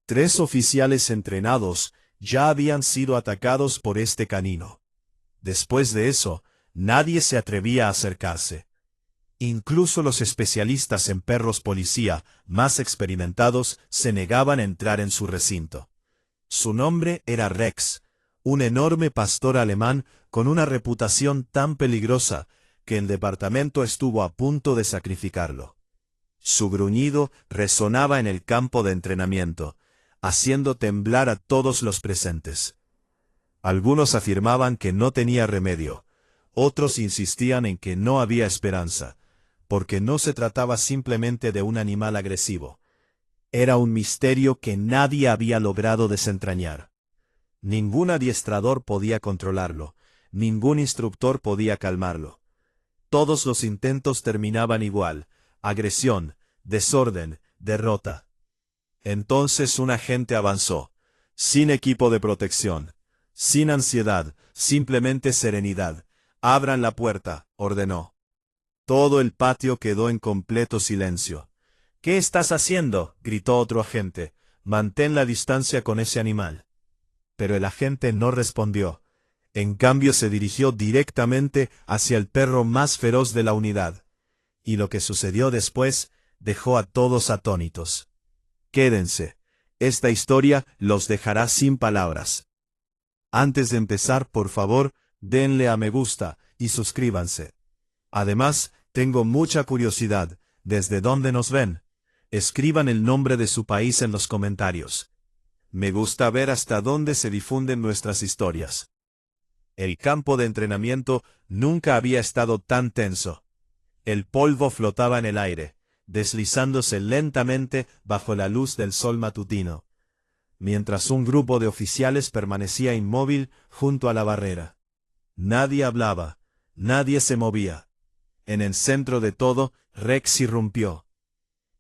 3 oficiales entrenados ya habían sido atacados por este canino. Después de eso, nadie se atrevía a acercarse. Incluso los especialistas en perros policía más experimentados se negaban a entrar en su recinto. Su nombre era Rex, un enorme pastor alemán con una reputación tan peligrosa que el departamento estuvo a punto de sacrificarlo. Su gruñido resonaba en el campo de entrenamiento, haciendo temblar a todos los presentes. Algunos afirmaban que no tenía remedio, otros insistían en que no había esperanza, porque no se trataba simplemente de un animal agresivo. Era un misterio que nadie había logrado desentrañar. Ningún adiestrador podía controlarlo, ningún instructor podía calmarlo. Todos los intentos terminaban igual: agresión, desorden, derrota. Entonces un agente avanzó, sin equipo de protección, sin ansiedad, simplemente serenidad. «Abran la puerta», ordenó. Todo el patio quedó en completo silencio. «¿Qué estás haciendo?», gritó otro agente. «Mantén la distancia con ese animal». Pero el agente no respondió. En cambio se dirigió directamente hacia el perro más feroz de la unidad. Y lo que sucedió después dejó a todos atónitos. Quédense. Esta historia los dejará sin palabras. Antes de empezar, por favor, denle a me gusta y suscríbanse. Además, tengo mucha curiosidad. ¿Desde dónde nos ven? Escriban el nombre de su país en los comentarios. Me gusta ver hasta dónde se difunden nuestras historias. El campo de entrenamiento nunca había estado tan tenso. El polvo flotaba en el aire, deslizándose lentamente bajo la luz del sol matutino, mientras un grupo de oficiales permanecía inmóvil junto a la barrera. Nadie hablaba, nadie se movía. En el centro de todo, Rex irrumpió.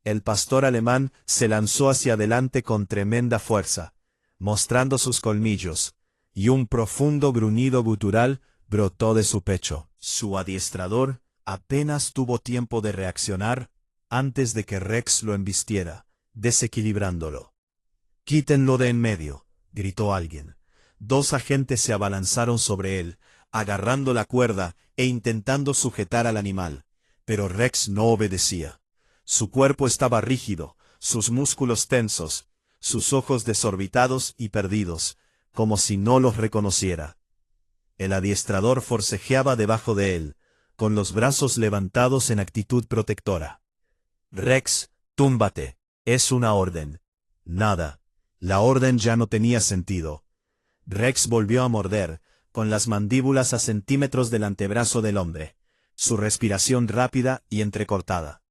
El pastor alemán se lanzó hacia adelante con tremenda fuerza, mostrando sus colmillos, y un profundo gruñido gutural brotó de su pecho. Su adiestrador apenas tuvo tiempo de reaccionar antes de que Rex lo embistiera, desequilibrándolo. «Quítenlo de en medio», gritó alguien. 2 agentes se abalanzaron sobre él, agarrando la cuerda e intentando sujetar al animal, pero Rex no obedecía. Su cuerpo estaba rígido, sus músculos tensos, sus ojos desorbitados y perdidos, como si no los reconociera. El adiestrador forcejeaba debajo de él, con los brazos levantados en actitud protectora. «Rex, túmbate, es una orden». Nada. La orden ya no tenía sentido. Rex volvió a morder, con las mandíbulas a centímetros del antebrazo del hombre, su respiración rápida y entrecortada.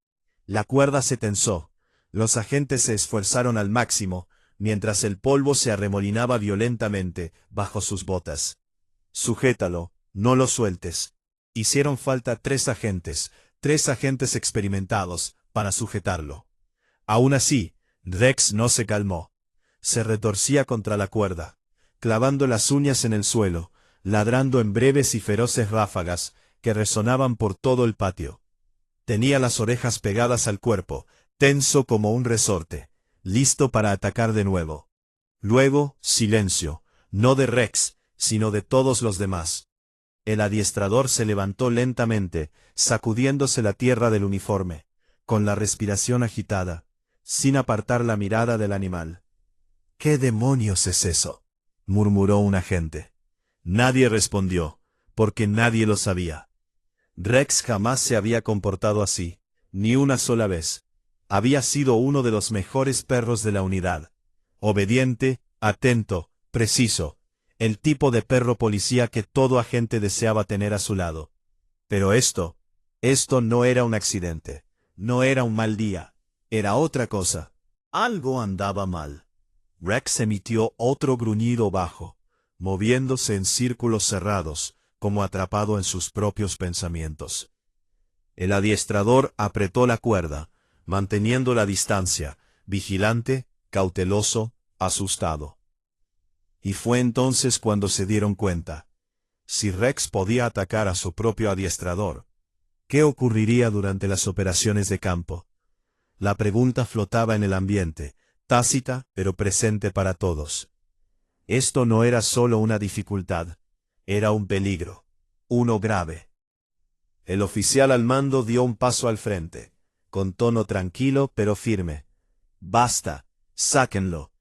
La cuerda se tensó. Los agentes se esforzaron al máximo, mientras el polvo se arremolinaba violentamente bajo sus botas. «Sujétalo, no lo sueltes». Hicieron falta 3 agentes experimentados, para sujetarlo. Aún así, Rex no se calmó. Se retorcía contra la cuerda, clavando las uñas en el suelo, ladrando en breves y feroces ráfagas que resonaban por todo el patio. Tenía las orejas pegadas al cuerpo, tenso como un resorte, listo para atacar de nuevo. Luego, silencio, no de Rex, sino de todos los demás. El adiestrador se levantó lentamente, sacudiéndose la tierra del uniforme, con la respiración agitada, sin apartar la mirada del animal. «¿Qué demonios es eso?», murmuró un agente. Nadie respondió, porque nadie lo sabía. Rex jamás se había comportado así, ni una sola vez. Había sido uno de los mejores perros de la unidad. Obediente, atento, preciso. El tipo de perro policía que todo agente deseaba tener a su lado. Pero esto no era un accidente. No era un mal día. Era otra cosa. Algo andaba mal. Rex emitió otro gruñido bajo, moviéndose en círculos cerrados, como atrapado en sus propios pensamientos. El adiestrador apretó la cuerda, manteniendo la distancia, vigilante, cauteloso, asustado. Y fue entonces cuando se dieron cuenta. Si Rex podía atacar a su propio adiestrador, ¿qué ocurriría durante las operaciones de campo? La pregunta flotaba en el ambiente, tácita pero presente para todos. Esto no era solo una dificultad, era un peligro, uno grave. El oficial al mando dio un paso al frente, con tono tranquilo pero firme. Basta, sáquenlo.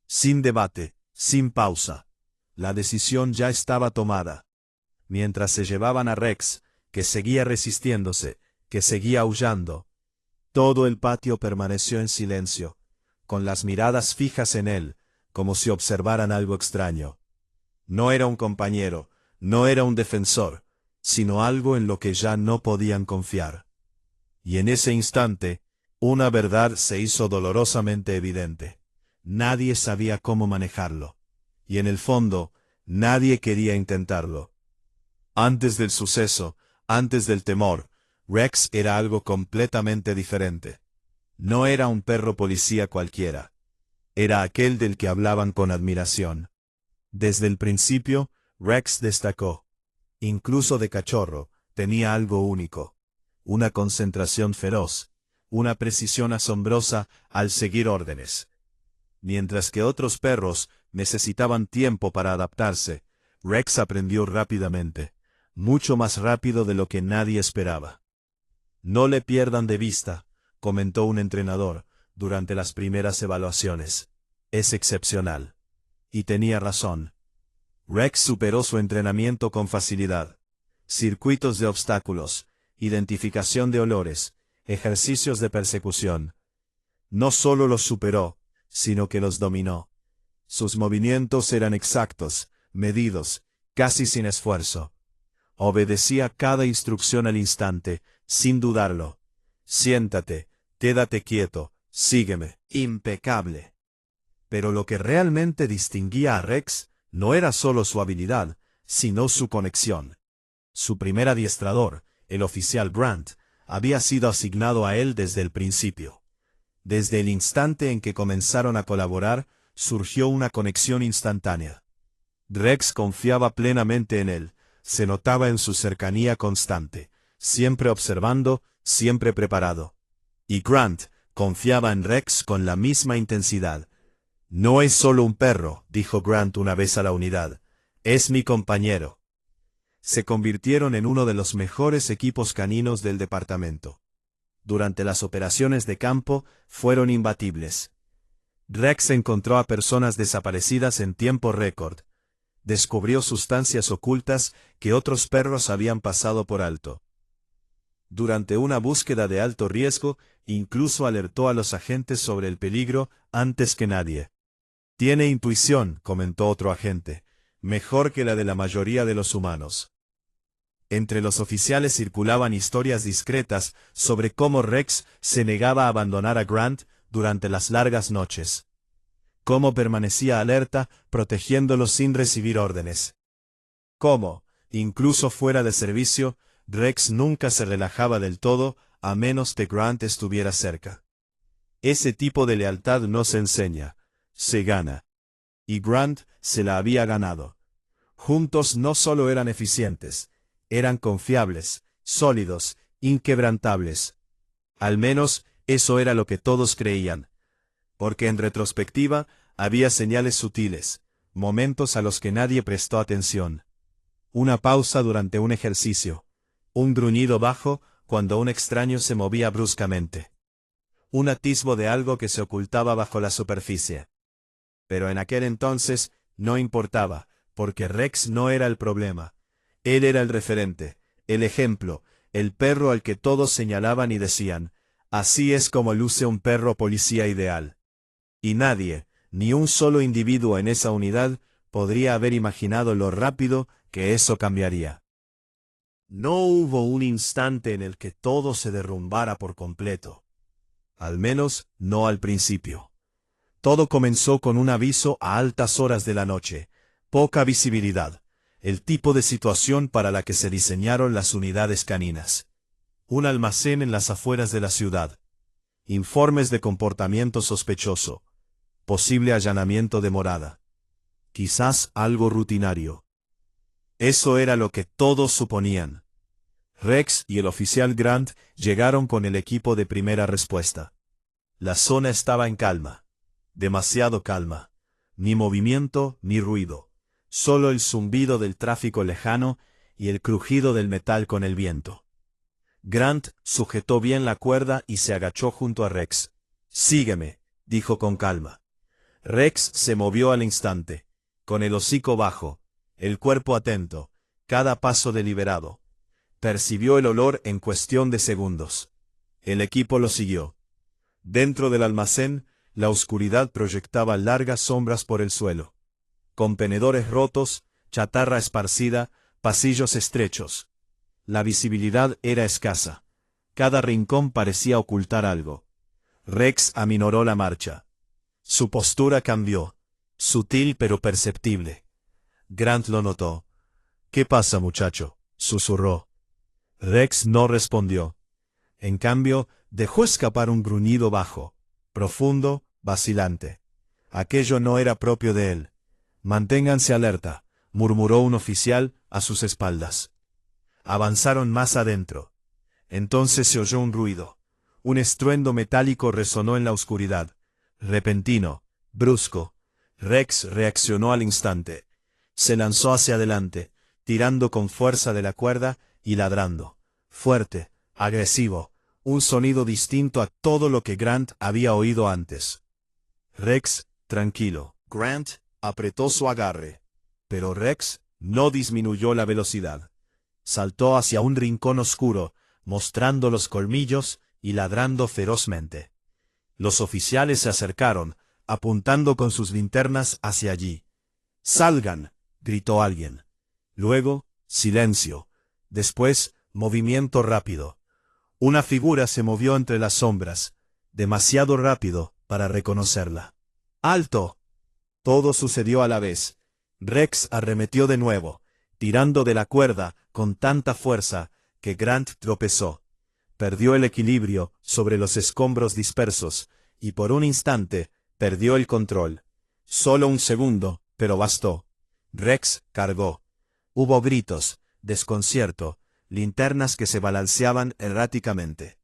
Sin debate, sin pausa. La decisión ya estaba tomada. Mientras se llevaban a Rex, que seguía resistiéndose, que seguía aullando, todo el patio permaneció en silencio, con las miradas fijas en él, como si observaran algo extraño. No era un compañero, no era un defensor, sino algo en lo que ya no podían confiar. Y en ese instante, una verdad se hizo dolorosamente evidente. Nadie sabía cómo manejarlo. Y en el fondo, nadie quería intentarlo. Antes del suceso, antes del temor, Rex era algo completamente diferente. No era un perro policía cualquiera. Era aquel del que hablaban con admiración. Desde el principio, Rex destacó. Incluso de cachorro, tenía algo único. Una concentración feroz, una precisión asombrosa al seguir órdenes. Mientras que otros perros necesitaban tiempo para adaptarse, Rex aprendió rápidamente, mucho más rápido de lo que nadie esperaba. No le pierdan de vista, comentó un entrenador, durante las primeras evaluaciones. Es excepcional. Y tenía razón. Rex superó su entrenamiento con facilidad. Circuitos de obstáculos, identificación de olores, ejercicios de persecución. No solo los superó, sino que los dominó. Sus movimientos eran exactos, medidos, casi sin esfuerzo. Obedecía cada instrucción al instante, sin dudarlo. Siéntate, quédate quieto, sígueme. Impecable. Pero lo que realmente distinguía a Rex no era solo su habilidad, sino su conexión. Su primer adiestrador, el oficial Grant, había sido asignado a él desde el principio. Desde el instante en que comenzaron a colaborar, surgió una conexión instantánea. Rex confiaba plenamente en él, se notaba en su cercanía constante, siempre observando, siempre preparado. Y Grant confiaba en Rex con la misma intensidad. No es solo un perro, dijo Grant una vez a la unidad, es mi compañero. Se convirtieron en uno de los mejores equipos caninos del departamento. Durante las operaciones de campo, fueron imbatibles. Rex encontró a personas desaparecidas en tiempo récord. Descubrió sustancias ocultas que otros perros habían pasado por alto. Durante una búsqueda de alto riesgo, incluso alertó a los agentes sobre el peligro antes que nadie. Tiene intuición, comentó otro agente, mejor que la de la mayoría de los humanos. Entre los oficiales circulaban historias discretas sobre cómo Rex se negaba a abandonar a Grant durante las largas noches. Cómo permanecía alerta, protegiéndolo sin recibir órdenes. Cómo, incluso fuera de servicio, Rex nunca se relajaba del todo, a menos que Grant estuviera cerca. Ese tipo de lealtad no se enseña, se gana. Y Grant se la había ganado. Juntos no solo eran eficientes, eran confiables, sólidos, inquebrantables. Al menos, eso era lo que todos creían. Porque en retrospectiva, había señales sutiles, momentos a los que nadie prestó atención. Una pausa durante un ejercicio. Un gruñido bajo cuando un extraño se movía bruscamente. Un atisbo de algo que se ocultaba bajo la superficie. Pero en aquel entonces, no importaba, porque Rex no era el problema. Él era el referente, el ejemplo, el perro al que todos señalaban y decían, así es como luce un perro policía ideal. Y nadie, ni un solo individuo en esa unidad, podría haber imaginado lo rápido que eso cambiaría. No hubo un instante en el que todo se derrumbara por completo. Al menos, no al principio. Todo comenzó con un aviso a altas horas de la noche, poca visibilidad, el tipo de situación para la que se diseñaron las unidades caninas. Un almacén en las afueras de la ciudad. Informes de comportamiento sospechoso. Posible allanamiento de morada. Quizás algo rutinario. Eso era lo que todos suponían. Rex y el oficial Grant llegaron con el equipo de primera respuesta. La zona estaba en calma. Demasiado calma. Ni movimiento ni ruido. Solo el zumbido del tráfico lejano y el crujido del metal con el viento. Grant sujetó bien la cuerda y se agachó junto a Rex. «Sígueme», dijo con calma. Rex se movió al instante, con el hocico bajo, el cuerpo atento, cada paso deliberado. Percibió el olor en cuestión de segundos. El equipo lo siguió. Dentro del almacén, la oscuridad proyectaba largas sombras por el suelo. Contenedores rotos, chatarra esparcida, pasillos estrechos. La visibilidad era escasa. Cada rincón parecía ocultar algo. Rex aminoró la marcha. Su postura cambió, sutil pero perceptible. Grant lo notó. «¿Qué pasa, muchacho?», susurró. Rex no respondió. En cambio, dejó escapar un gruñido bajo, profundo, vacilante. Aquello no era propio de él. «Manténganse alerta», murmuró un oficial a sus espaldas. Avanzaron más adentro. Entonces se oyó un ruido. Un estruendo metálico resonó en la oscuridad. Repentino, brusco. Rex reaccionó al instante. Se lanzó hacia adelante, tirando con fuerza de la cuerda y ladrando. Fuerte, agresivo, un sonido distinto a todo lo que Grant había oído antes. Rex, tranquilo. Grant apretó su agarre. Pero Rex no disminuyó la velocidad. Saltó hacia un rincón oscuro, mostrando los colmillos y ladrando ferozmente. Los oficiales se acercaron, apuntando con sus linternas hacia allí. «¡Salgan!», gritó alguien. Luego, silencio. Después, movimiento rápido. Una figura se movió entre las sombras, demasiado rápido para reconocerla. «¡Alto!». Todo sucedió a la vez. Rex arremetió de nuevo, tirando de la cuerda con tanta fuerza que Grant tropezó. Perdió el equilibrio sobre los escombros dispersos, y por un instante perdió el control. Solo un segundo, pero bastó. Rex cargó. Hubo gritos, desconcierto, linternas que se balanceaban erráticamente.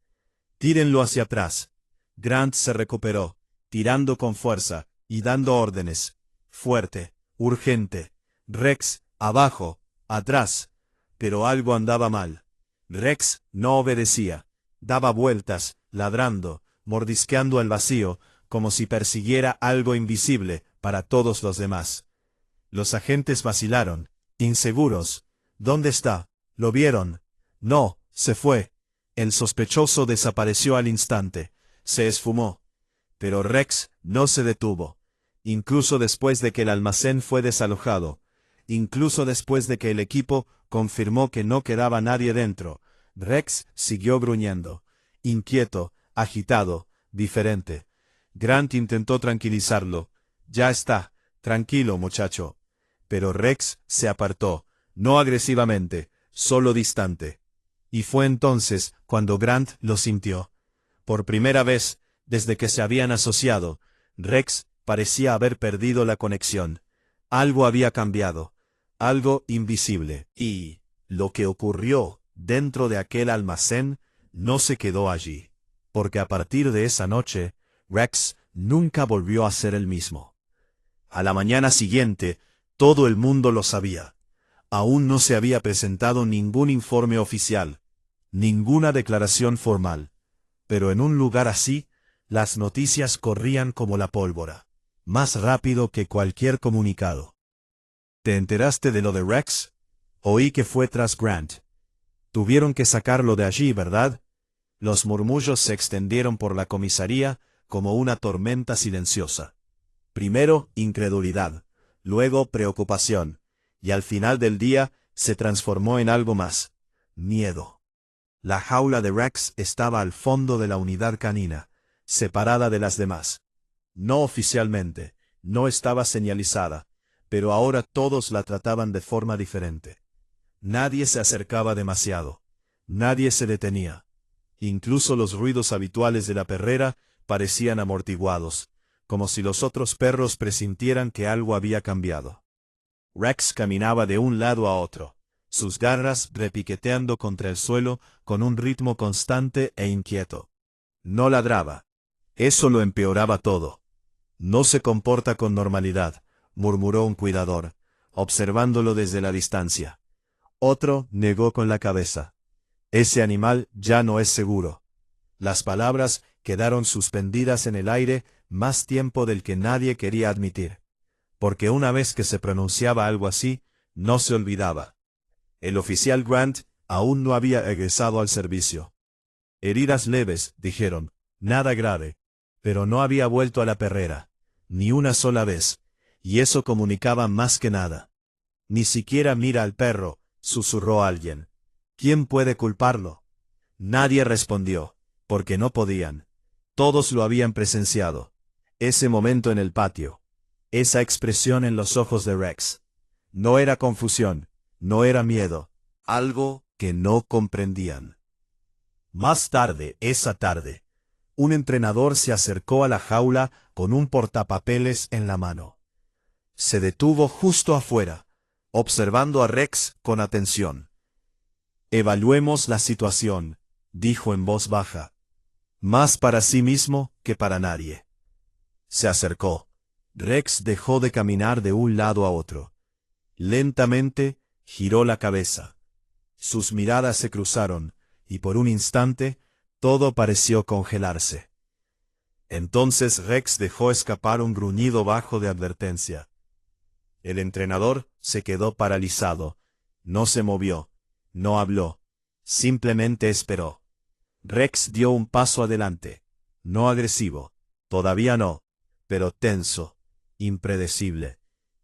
«Tírenlo hacia atrás». Grant se recuperó, tirando con fuerza y dando órdenes. Fuerte, urgente. «Rex, abajo, atrás». Pero algo andaba mal. Rex no obedecía. Daba vueltas, ladrando, mordisqueando el vacío, como si persiguiera algo invisible para todos los demás. Los agentes vacilaron, inseguros. «¿Dónde está? ¿Lo vieron?». «No, se fue». El sospechoso desapareció al instante. Se esfumó. Pero Rex no se detuvo. Incluso después de que el almacén fue desalojado, incluso después de que el equipo confirmó que no quedaba nadie dentro, Rex siguió gruñendo, inquieto, agitado, diferente. Grant intentó tranquilizarlo. «Ya está, tranquilo, muchacho». Pero Rex se apartó, no agresivamente, solo distante. Y fue entonces cuando Grant lo sintió. Por primera vez, desde que se habían asociado, Rex parecía haber perdido la conexión. Algo había cambiado, algo invisible, y lo que ocurrió dentro de aquel almacén no se quedó allí, porque a partir de esa noche, Rex nunca volvió a ser el mismo. A la mañana siguiente, todo el mundo lo sabía. Aún no se había presentado ningún informe oficial, ninguna declaración formal, pero en un lugar así, las noticias corrían como la pólvora, más rápido que cualquier comunicado. «¿Te enteraste de lo de Rex?». «Oí que fue tras Grant». «Tuvieron que sacarlo de allí, ¿verdad?». Los murmullos se extendieron por la comisaría como una tormenta silenciosa. Primero incredulidad, luego preocupación, y al final del día se transformó en algo más: miedo. La jaula de Rex estaba al fondo de la unidad canina, separada de las demás. No oficialmente, no estaba señalizada, pero ahora todos la trataban de forma diferente. Nadie se acercaba demasiado. Nadie se detenía. Incluso los ruidos habituales de la perrera parecían amortiguados, como si los otros perros presintieran que algo había cambiado. Rex caminaba de un lado a otro, sus garras repiqueteando contra el suelo con un ritmo constante e inquieto. No ladraba. Eso lo empeoraba todo. No se comporta con normalidad, murmuró un cuidador, observándolo desde la distancia. Otro negó con la cabeza. Ese animal ya no es seguro. Las palabras quedaron suspendidas en el aire más tiempo del que nadie quería admitir, porque una vez que se pronunciaba algo así, no se olvidaba. El oficial Grant aún no había egresado al servicio. Heridas leves, dijeron, nada grave, pero no había vuelto a la perrera, ni una sola vez, y eso comunicaba más que nada. Ni siquiera mira al perro, susurró alguien. ¿Quién puede culparlo? Nadie respondió, porque no podían. Todos lo habían presenciado. Ese momento en el patio. Esa expresión en los ojos de Rex. No era confusión, no era miedo. Algo que no comprendían. Más tarde, esa tarde, un entrenador se acercó a la jaula con un portapapeles en la mano. Se detuvo justo afuera, observando a Rex con atención. Evaluemos la situación, dijo en voz baja, más para sí mismo que para nadie. Se acercó. Rex dejó de caminar de un lado a otro. Lentamente giró la cabeza. Sus miradas se cruzaron, y por un instante, todo pareció congelarse. Entonces Rex dejó escapar un gruñido bajo de advertencia. El entrenador se quedó paralizado. No se movió, no habló, simplemente esperó. Rex dio un paso adelante, no agresivo, todavía no, pero tenso, impredecible.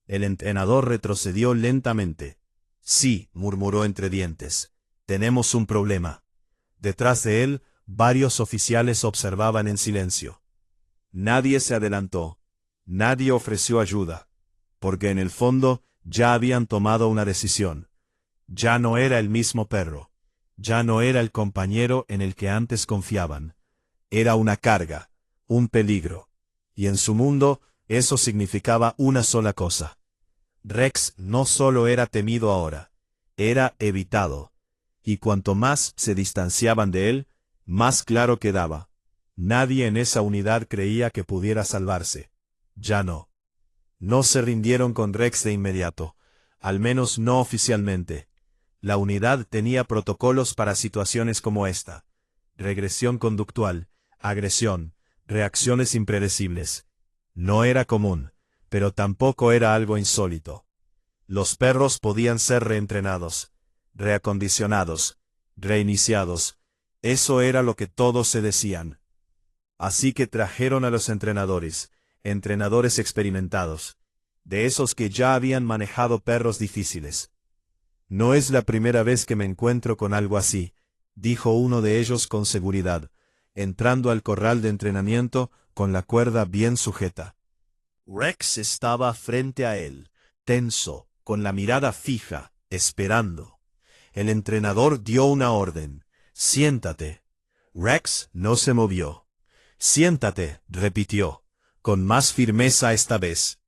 El entrenador retrocedió lentamente. Sí, murmuró entre dientes, tenemos un problema. Detrás de él, varios oficiales observaban en silencio. Nadie se adelantó, nadie ofreció ayuda, porque en el fondo ya habían tomado una decisión. Ya no era el mismo perro, ya no era el compañero en el que antes confiaban. Era una carga, un peligro, y en su mundo eso significaba una sola cosa. Rex no solo era temido ahora, era evitado, y cuanto más se distanciaban de él, más claro quedaba. Nadie en esa unidad creía que pudiera salvarse. Ya no. No se rindieron con Rex de inmediato, al menos no oficialmente. La unidad tenía protocolos para situaciones como esta: regresión conductual, agresión, reacciones impredecibles. No era común, pero tampoco era algo insólito. Los perros podían ser reentrenados, reacondicionados, reiniciados. Eso era lo que todos se decían. Así que trajeron a los entrenadores experimentados, de esos que ya habían manejado perros difíciles. No es la primera vez que me encuentro con algo así, dijo uno de ellos con seguridad, entrando al corral de entrenamiento con la cuerda bien sujeta. Rex estaba frente a él, tenso, con la mirada fija, esperando. El entrenador dio una orden: siéntate. Rex no se movió. Siéntate, repitió, con más firmeza esta vez.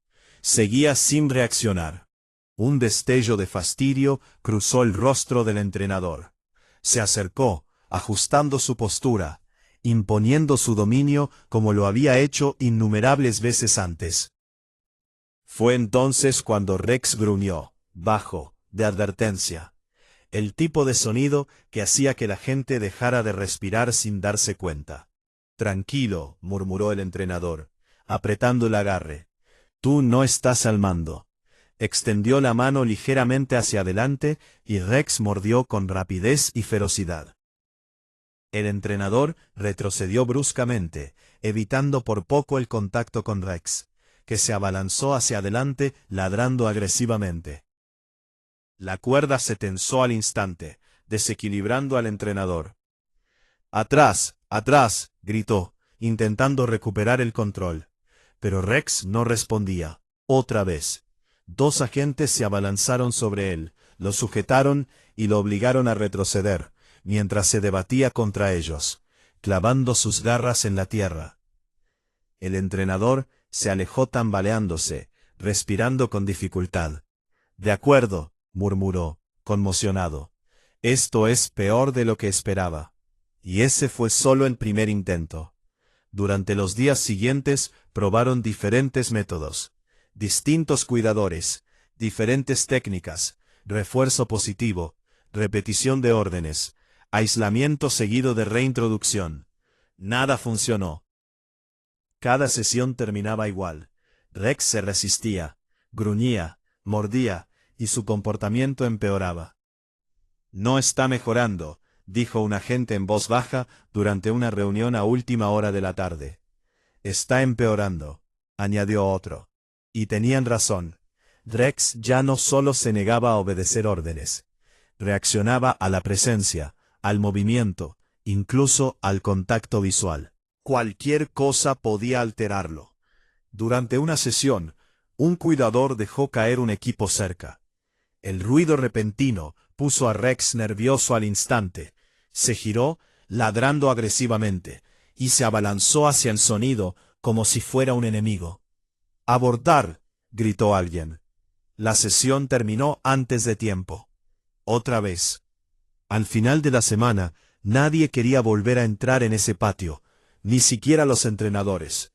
Seguía sin reaccionar. Un destello de fastidio cruzó el rostro del entrenador. Se acercó, ajustando su postura, imponiendo su dominio como lo había hecho innumerables veces antes. Fue entonces cuando Rex gruñó, bajo, de advertencia. El tipo de sonido que hacía que la gente dejara de respirar sin darse cuenta. Tranquilo, murmuró el entrenador, apretando el agarre. Tú no estás al mando. Extendió la mano ligeramente hacia adelante y Rex mordió con rapidez y ferocidad. El entrenador retrocedió bruscamente, evitando por poco el contacto con Rex, que se abalanzó hacia adelante ladrando agresivamente. La cuerda se tensó al instante, desequilibrando al entrenador. ¡Atrás! ¡Atrás!, gritó, intentando recuperar el control. Pero Rex no respondía. Otra vez. Dos agentes se abalanzaron sobre él, lo sujetaron y lo obligaron a retroceder, mientras se debatía contra ellos, clavando sus garras en la tierra. El entrenador se alejó tambaleándose, respirando con dificultad. De acuerdo, murmuró, conmocionado. Esto es peor de lo que esperaba. Y ese fue solo el primer intento. Durante los días siguientes probaron diferentes métodos, distintos cuidadores, diferentes técnicas, refuerzo positivo, repetición de órdenes, aislamiento seguido de reintroducción. Nada funcionó. Cada sesión terminaba igual. Rex se resistía, gruñía, mordía, y su comportamiento empeoraba. «No está mejorando», dijo un agente en voz baja durante una reunión a última hora de la tarde. «Está empeorando», añadió otro. Y tenían razón. Rex ya no solo se negaba a obedecer órdenes. Reaccionaba a la presencia, al movimiento, incluso al contacto visual. Cualquier cosa podía alterarlo. Durante una sesión, un cuidador dejó caer un equipo cerca. El ruido repentino puso a Rex nervioso al instante. Se giró, ladrando agresivamente, y se abalanzó hacia el sonido como si fuera un enemigo. «¡Abordar!», gritó alguien. La sesión terminó antes de tiempo. Otra vez. Al final de la semana, nadie quería volver a entrar en ese patio, ni siquiera los entrenadores.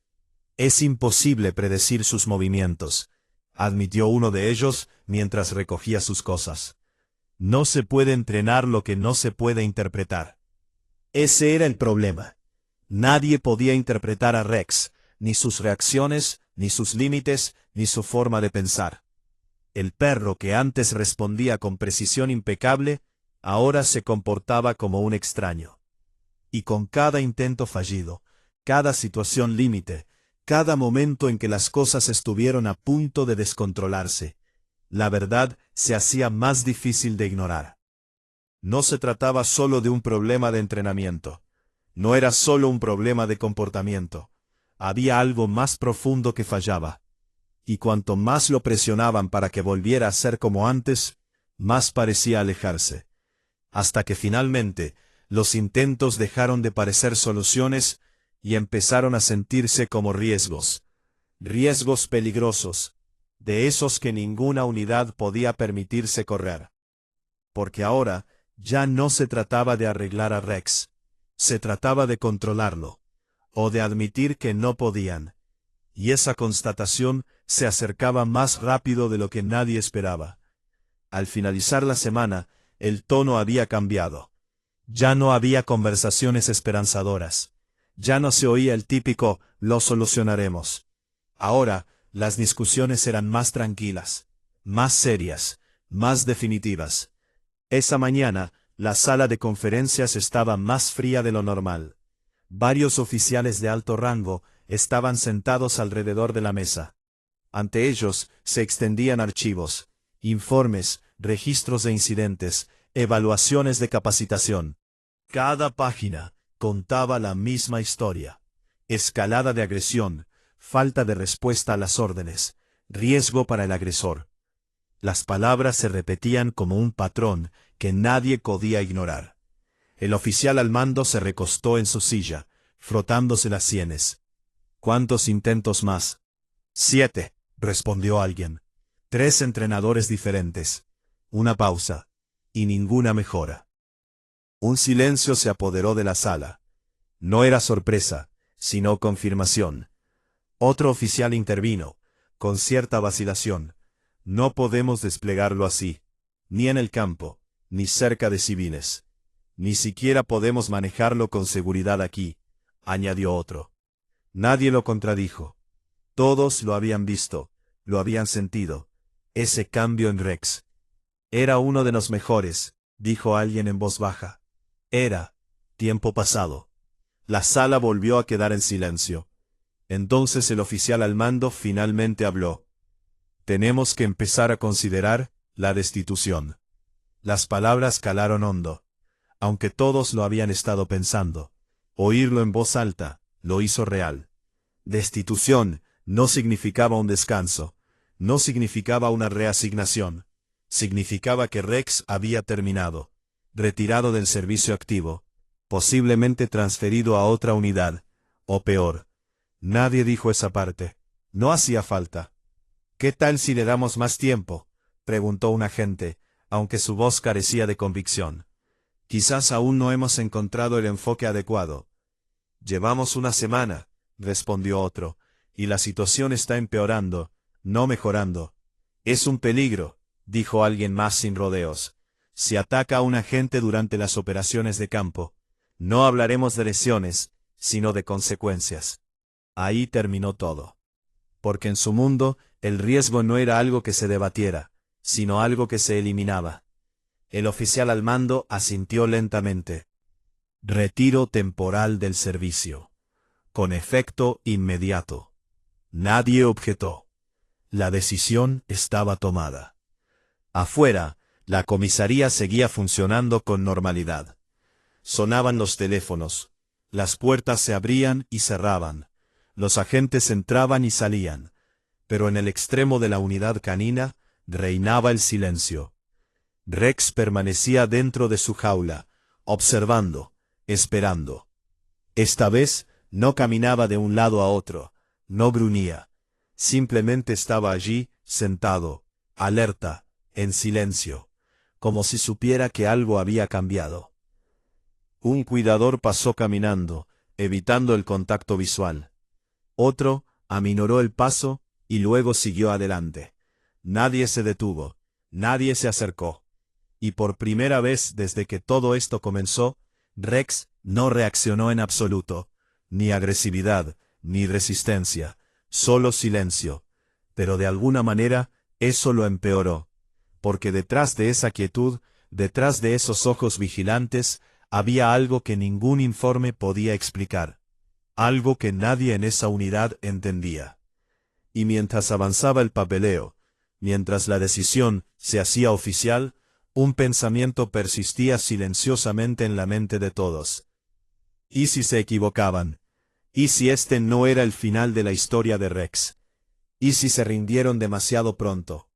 «Es imposible predecir sus movimientos», admitió uno de ellos mientras recogía sus cosas. «No se puede entrenar lo que no se puede interpretar». Ese era el problema. Nadie podía interpretar a Rex, ni sus reacciones, ni sus límites, ni su forma de pensar. El perro que antes respondía con precisión impecable, ahora se comportaba como un extraño. Y con cada intento fallido, cada situación límite, cada momento en que las cosas estuvieron a punto de descontrolarse, la verdad se hacía más difícil de ignorar. No se trataba solo de un problema de entrenamiento. No era solo un problema de comportamiento. Había algo más profundo que fallaba. Y cuanto más lo presionaban para que volviera a ser como antes, más parecía alejarse. Hasta que finalmente, los intentos dejaron de parecer soluciones y empezaron a sentirse como riesgos. Riesgos peligrosos, de esos que ninguna unidad podía permitirse correr. Porque ahora, ya no se trataba de arreglar a Rex. Se trataba de controlarlo, o de admitir que no podían. Y esa constatación se acercaba más rápido de lo que nadie esperaba. Al finalizar la semana, el tono había cambiado. Ya no había conversaciones esperanzadoras. Ya no se oía el típico «lo solucionaremos». Ahora, las discusiones eran más tranquilas, más serias, más definitivas. Esa mañana, la sala de conferencias estaba más fría de lo normal. Varios oficiales de alto rango estaban sentados alrededor de la mesa. Ante ellos se extendían archivos, informes, registros de incidentes, evaluaciones de capacitación. Cada página contaba la misma historia. Escalada de agresión, falta de respuesta a las órdenes, riesgo para el agresor. Las palabras se repetían como un patrón que nadie podía ignorar. El oficial al mando se recostó en su silla, frotándose las sienes. «¿Cuántos intentos más?» «7», respondió alguien. 3 entrenadores diferentes. Una pausa. Y ninguna mejora. Un silencio se apoderó de la sala. No era sorpresa, sino confirmación. Otro oficial intervino, con cierta vacilación. «No podemos desplegarlo así, ni en el campo, ni cerca de civiles. Ni siquiera podemos manejarlo con seguridad aquí», añadió otro. Nadie lo contradijo. Todos lo habían visto, lo habían sentido. Ese cambio en Rex. «Era uno de los mejores», dijo alguien en voz baja. Era tiempo pasado. La sala volvió a quedar en silencio. Entonces el oficial al mando finalmente habló. «Tenemos que empezar a considerar la destitución». Las palabras calaron hondo. Aunque todos lo habían estado pensando, oírlo en voz alta lo hizo real. Destitución no significaba un descanso, no significaba una reasignación. Significaba que Rex había terminado, retirado del servicio activo, posiblemente transferido a otra unidad, o peor. Nadie dijo esa parte. No hacía falta. «¿Qué tal si le damos más tiempo?», preguntó un agente, aunque su voz carecía de convicción. «Quizás aún no hemos encontrado el enfoque adecuado». «Llevamos una semana», respondió otro, y la situación está empeorando, no mejorando. Es un peligro, dijo alguien más sin rodeos. Si ataca a un agente durante las operaciones de campo, no hablaremos de lesiones, sino de consecuencias. Ahí terminó todo. Porque en su mundo, el riesgo no era algo que se debatiera, sino algo que se eliminaba. El oficial al mando asintió lentamente. Retiro temporal del servicio. Con efecto inmediato. Nadie objetó. La decisión estaba tomada. Afuera, la comisaría seguía funcionando con normalidad. Sonaban los teléfonos. Las puertas se abrían y cerraban. Los agentes entraban y salían. Pero en el extremo de la unidad canina, reinaba el silencio. Rex permanecía dentro de su jaula, observando, esperando. Esta vez, no caminaba de un lado a otro, no gruñía. Simplemente estaba allí, sentado, alerta, en silencio, como si supiera que algo había cambiado. Un cuidador pasó caminando, evitando el contacto visual. Otro, aminoró el paso, y luego siguió adelante. Nadie se detuvo, nadie se acercó. Y por primera vez desde que todo esto comenzó, Rex no reaccionó en absoluto, ni agresividad, ni resistencia, solo silencio. Pero de alguna manera, eso lo empeoró. Porque detrás de esa quietud, detrás de esos ojos vigilantes, había algo que ningún informe podía explicar. Algo que nadie en esa unidad entendía. Y mientras avanzaba el papeleo, mientras la decisión se hacía oficial, un pensamiento persistía silenciosamente en la mente de todos. ¿Y si se equivocaban? ¿Y si este no era el final de la historia de Rex? ¿Y si se rindieron demasiado pronto?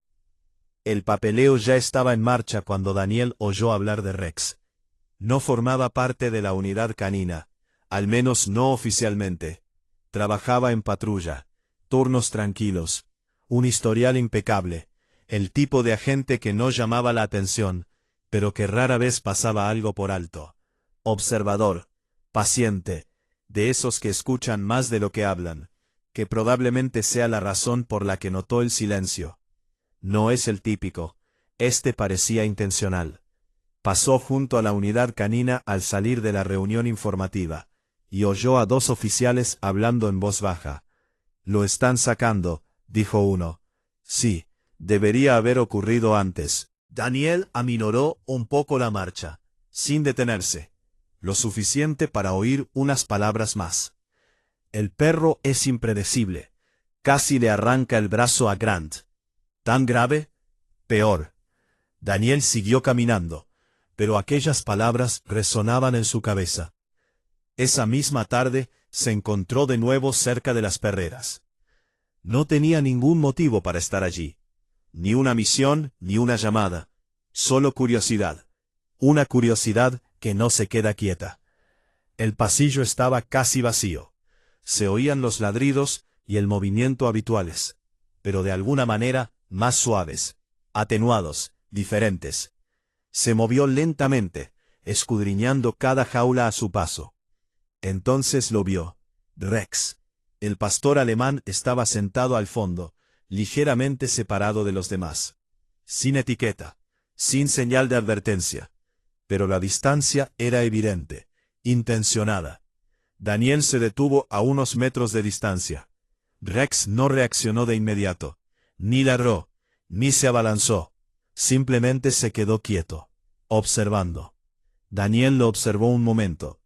El papeleo ya estaba en marcha cuando Daniel oyó hablar de Rex. No formaba parte de la unidad canina, al menos no oficialmente. Trabajaba en patrulla, turnos tranquilos, un historial impecable, el tipo de agente que no llamaba la atención, pero que rara vez pasaba algo por alto. Observador, paciente, de esos que escuchan más de lo que hablan, que probablemente sea la razón por la que notó el silencio. No es el típico, este parecía intencional. Pasó junto a la unidad canina al salir de la reunión informativa, y oyó a dos oficiales hablando en voz baja. «Lo están sacando», dijo uno. «Sí, debería haber ocurrido antes». Daniel aminoró un poco la marcha, sin detenerse, lo suficiente para oír unas palabras más. «El perro es impredecible. Casi le arranca el brazo a Grant. ¿Tan grave? Peor». Daniel siguió caminando, pero aquellas palabras resonaban en su cabeza. Esa misma tarde se encontró de nuevo cerca de las perreras. No tenía ningún motivo para estar allí. Ni una misión, ni una llamada. Solo curiosidad. Una curiosidad que no se queda quieta. El pasillo estaba casi vacío. Se oían los ladridos y el movimiento habituales, pero de alguna manera más suaves, atenuados, diferentes. Se movió lentamente, escudriñando cada jaula a su paso. Entonces lo vio. Rex. El pastor alemán estaba sentado al fondo, ligeramente separado de los demás. Sin etiqueta, sin señal de advertencia. Pero la distancia era evidente, intencionada. Daniel se detuvo a unos metros de distancia. Rex no reaccionó de inmediato, ni ladró, ni se abalanzó. Simplemente se quedó quieto, observando. Daniel lo observó un momento.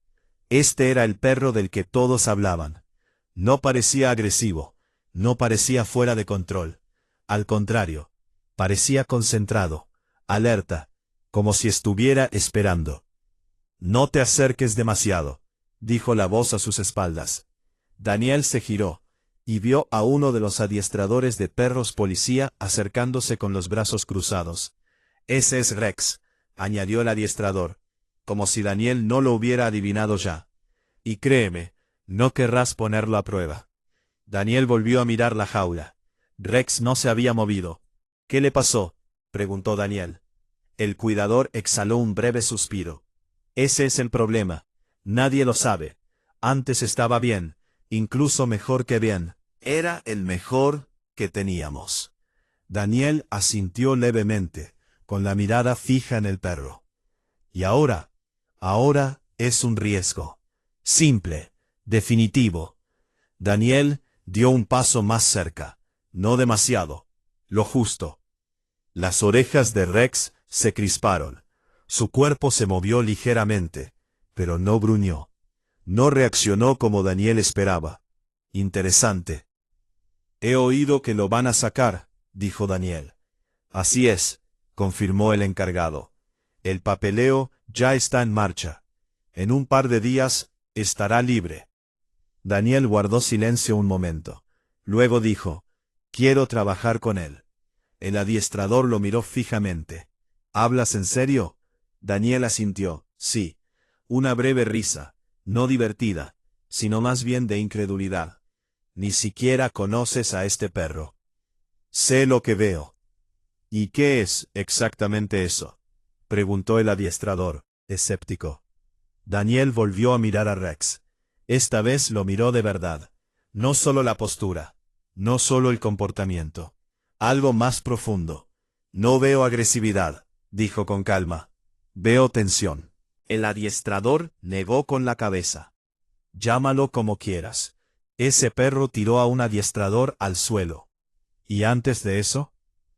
Este era el perro del que todos hablaban. No parecía agresivo, no parecía fuera de control. Al contrario, parecía concentrado, alerta, como si estuviera esperando. «No te acerques demasiado», dijo la voz a sus espaldas. Daniel se giró, y vio a uno de los adiestradores de perros policía acercándose con los brazos cruzados. «Ese es Rex», añadió el adiestrador, como si Daniel no lo hubiera adivinado ya. «Y créeme, no querrás ponerlo a prueba». Daniel volvió a mirar la jaula. Rex no se había movido. «¿Qué le pasó?», preguntó Daniel. El cuidador exhaló un breve suspiro. «Ese es el problema. Nadie lo sabe. Antes estaba bien, incluso mejor que Ben. Era el mejor que teníamos. Daniel asintió levemente, con la mirada fija en el perro. Y ahora es un riesgo. Simple, definitivo. Daniel dio un paso más cerca, no demasiado, lo justo. Las orejas de Rex se crisparon. Su cuerpo se movió ligeramente, pero no gruñó. No reaccionó como Daniel esperaba. Interesante. He oído que lo van a sacar, dijo Daniel. Así es, confirmó el encargado. El papeleo ya está en marcha. En un par de días estará libre. Daniel guardó silencio un momento. Luego dijo, quiero trabajar con él. El adiestrador lo miró fijamente. ¿Hablas en serio? Daniel asintió, sí. Una breve risa, no divertida, sino más bien de incredulidad. Ni siquiera conoces a este perro. Sé lo que veo. ¿Y qué es exactamente eso?, preguntó el adiestrador, escéptico. Daniel volvió a mirar a Rex. Esta vez lo miró de verdad. No solo la postura, no solo el comportamiento. Algo más profundo. No veo agresividad, dijo con calma. Veo tensión. El adiestrador negó con la cabeza. Llámalo como quieras. Ese perro tiró a un adiestrador al suelo. ¿Y antes de eso?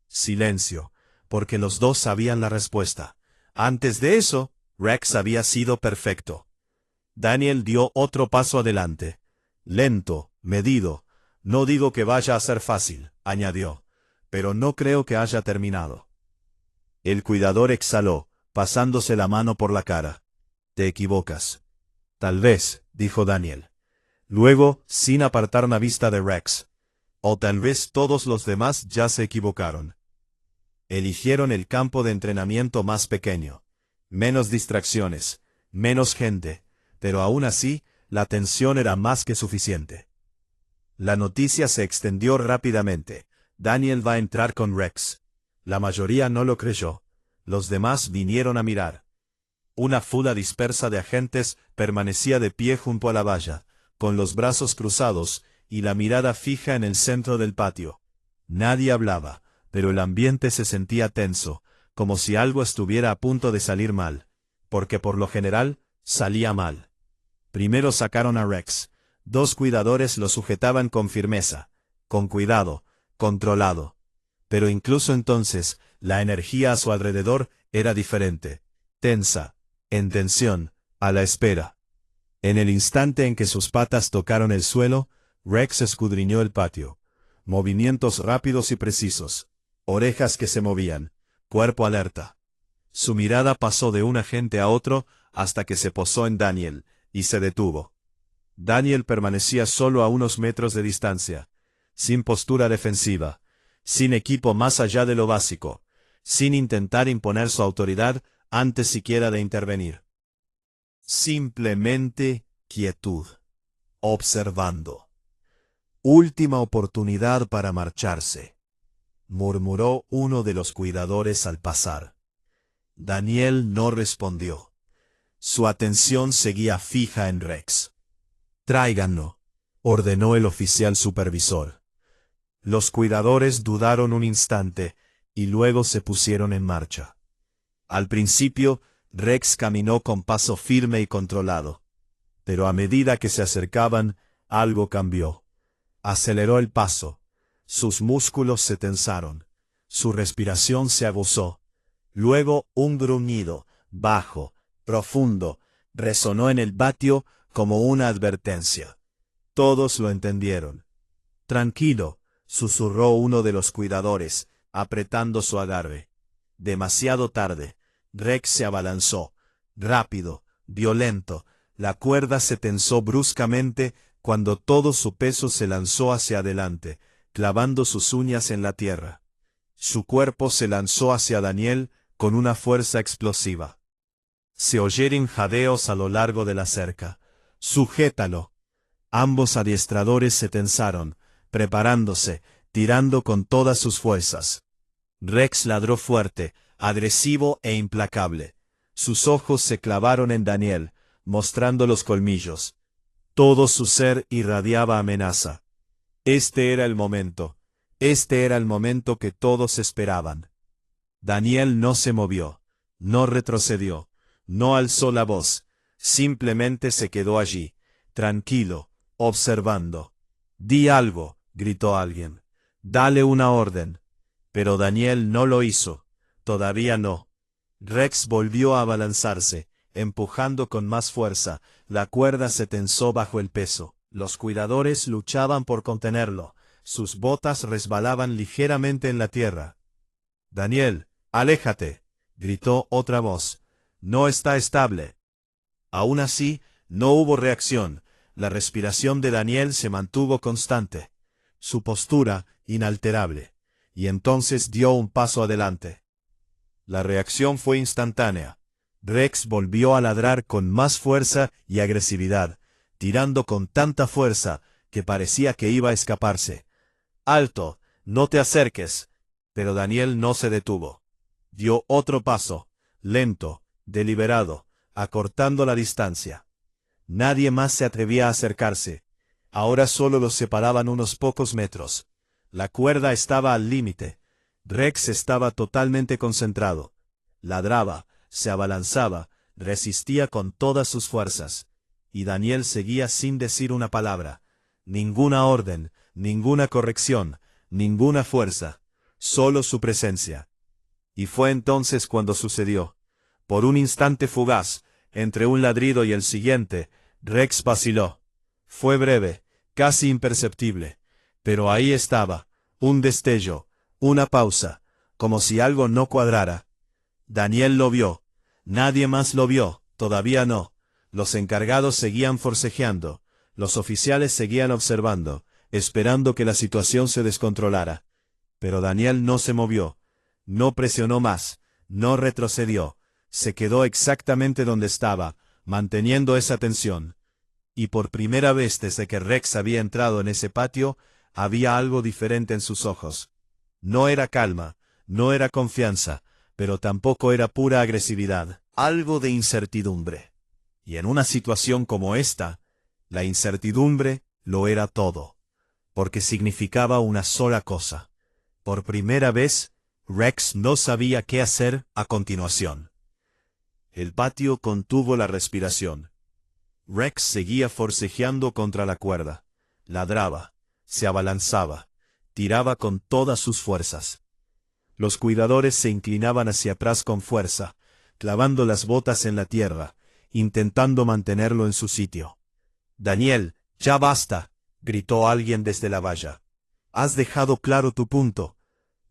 Silencio, porque los dos sabían la respuesta. Antes de eso, Rex había sido perfecto. Daniel dio otro paso adelante. Lento, medido. No digo que vaya a ser fácil, añadió, pero no creo que haya terminado. El cuidador exhaló, pasándose la mano por la cara. Te equivocas. Tal vez, dijo Daniel. Luego, sin apartar la vista de Rex. O tal vez todos los demás ya se equivocaron. Eligieron el campo de entrenamiento más pequeño. Menos distracciones, menos gente, pero aún así, la tensión era más que suficiente. La noticia se extendió rápidamente. Daniel va a entrar con Rex. La mayoría no lo creyó. Los demás vinieron a mirar. Una fila dispersa de agentes permanecía de pie junto a la valla, con los brazos cruzados y la mirada fija en el centro del patio. Nadie hablaba, pero el ambiente se sentía tenso, como si algo estuviera a punto de salir mal, porque por lo general, salía mal. Primero sacaron a Rex. 2 cuidadores lo sujetaban con firmeza, con cuidado, controlado. Pero incluso entonces, la energía a su alrededor era diferente, tensa, en tensión, a la espera. En el instante en que sus patas tocaron el suelo, Rex escudriñó el patio. Movimientos rápidos y precisos, orejas que se movían, cuerpo alerta. Su mirada pasó de un agente a otro hasta que se posó en Daniel, y se detuvo. Daniel permanecía solo a unos metros de distancia, sin postura defensiva, sin equipo más allá de lo básico, sin intentar imponer su autoridad antes siquiera de intervenir. Simplemente quietud, observando. Última oportunidad para marcharse, murmuró uno de los cuidadores al pasar. Daniel no respondió. Su atención seguía fija en Rex. Tráiganlo, ordenó el oficial supervisor. Los cuidadores dudaron un instante y luego se pusieron en marcha. Al principio, Rex caminó con paso firme y controlado. Pero a medida que se acercaban, algo cambió. Aceleró el paso. Sus músculos se tensaron. Su respiración se aguzó. Luego un gruñido, bajo, profundo, resonó en el patio como una advertencia. Todos lo entendieron. Tranquilo, susurró uno de los cuidadores, apretando su agarre. Demasiado tarde. Rex se abalanzó. Rápido, violento. La cuerda se tensó bruscamente cuando todo su peso se lanzó hacia adelante, clavando sus uñas en la tierra. Su cuerpo se lanzó hacia Daniel con una fuerza explosiva. Se oyeron jadeos a lo largo de la cerca. ¡Sujétalo! Ambos adiestradores se tensaron, preparándose, tirando con todas sus fuerzas. Rex ladró fuerte, agresivo e implacable. Sus ojos se clavaron en Daniel, mostrando los colmillos. Todo su ser irradiaba amenaza. Este era el momento. Este era el momento que todos esperaban. Daniel no se movió, no retrocedió, no alzó la voz, simplemente se quedó allí, tranquilo, observando. «Di algo», gritó alguien. «Dale una orden». Pero Daniel no lo hizo. Todavía no. Rex volvió a abalanzarse, empujando con más fuerza. La cuerda se tensó bajo el peso. Los cuidadores luchaban por contenerlo. Sus botas resbalaban ligeramente en la tierra. «Daniel, aléjate», gritó otra voz. «No está estable». Aún así, no hubo reacción. La respiración de Daniel se mantuvo constante. Su postura, inalterable. Y entonces dio un paso adelante. La reacción fue instantánea. Rex volvió a ladrar con más fuerza y agresividad, tirando con tanta fuerza que parecía que iba a escaparse. «¡Alto! ¡No te acerques!». Pero Daniel no se detuvo. Dio otro paso, lento, deliberado, acortando la distancia. Nadie más se atrevía a acercarse. Ahora solo los separaban unos pocos metros. La cuerda estaba al límite. Rex estaba totalmente concentrado. Ladraba, se abalanzaba, resistía con todas sus fuerzas. Y Daniel seguía sin decir una palabra. Ninguna orden, ninguna corrección, ninguna fuerza. Solo su presencia. Y fue entonces cuando sucedió. Por un instante fugaz, entre un ladrido y el siguiente, Rex vaciló. Fue breve, casi imperceptible. Pero ahí estaba, un destello, una pausa, como si algo no cuadrara. Daniel lo vio. Nadie más lo vio, todavía no. Los encargados seguían forcejeando. Los oficiales seguían observando, esperando que la situación se descontrolara. Pero Daniel no se movió. No presionó más, no retrocedió. Se quedó exactamente donde estaba, manteniendo esa tensión. Y por primera vez desde que Rex había entrado en ese patio, había algo diferente en sus ojos. No era calma, no era confianza, pero tampoco era pura agresividad. Algo de incertidumbre. Y en una situación como esta, la incertidumbre lo era todo. Porque significaba una sola cosa. Por primera vez, Rex no sabía qué hacer a continuación. El patio contuvo la respiración. Rex seguía forcejeando contra la cuerda. Ladraba, se abalanzaba, tiraba con todas sus fuerzas. Los cuidadores se inclinaban hacia atrás con fuerza, clavando las botas en la tierra, intentando mantenerlo en su sitio. «Daniel, ya basta», gritó alguien desde la valla. «Has dejado claro tu punto».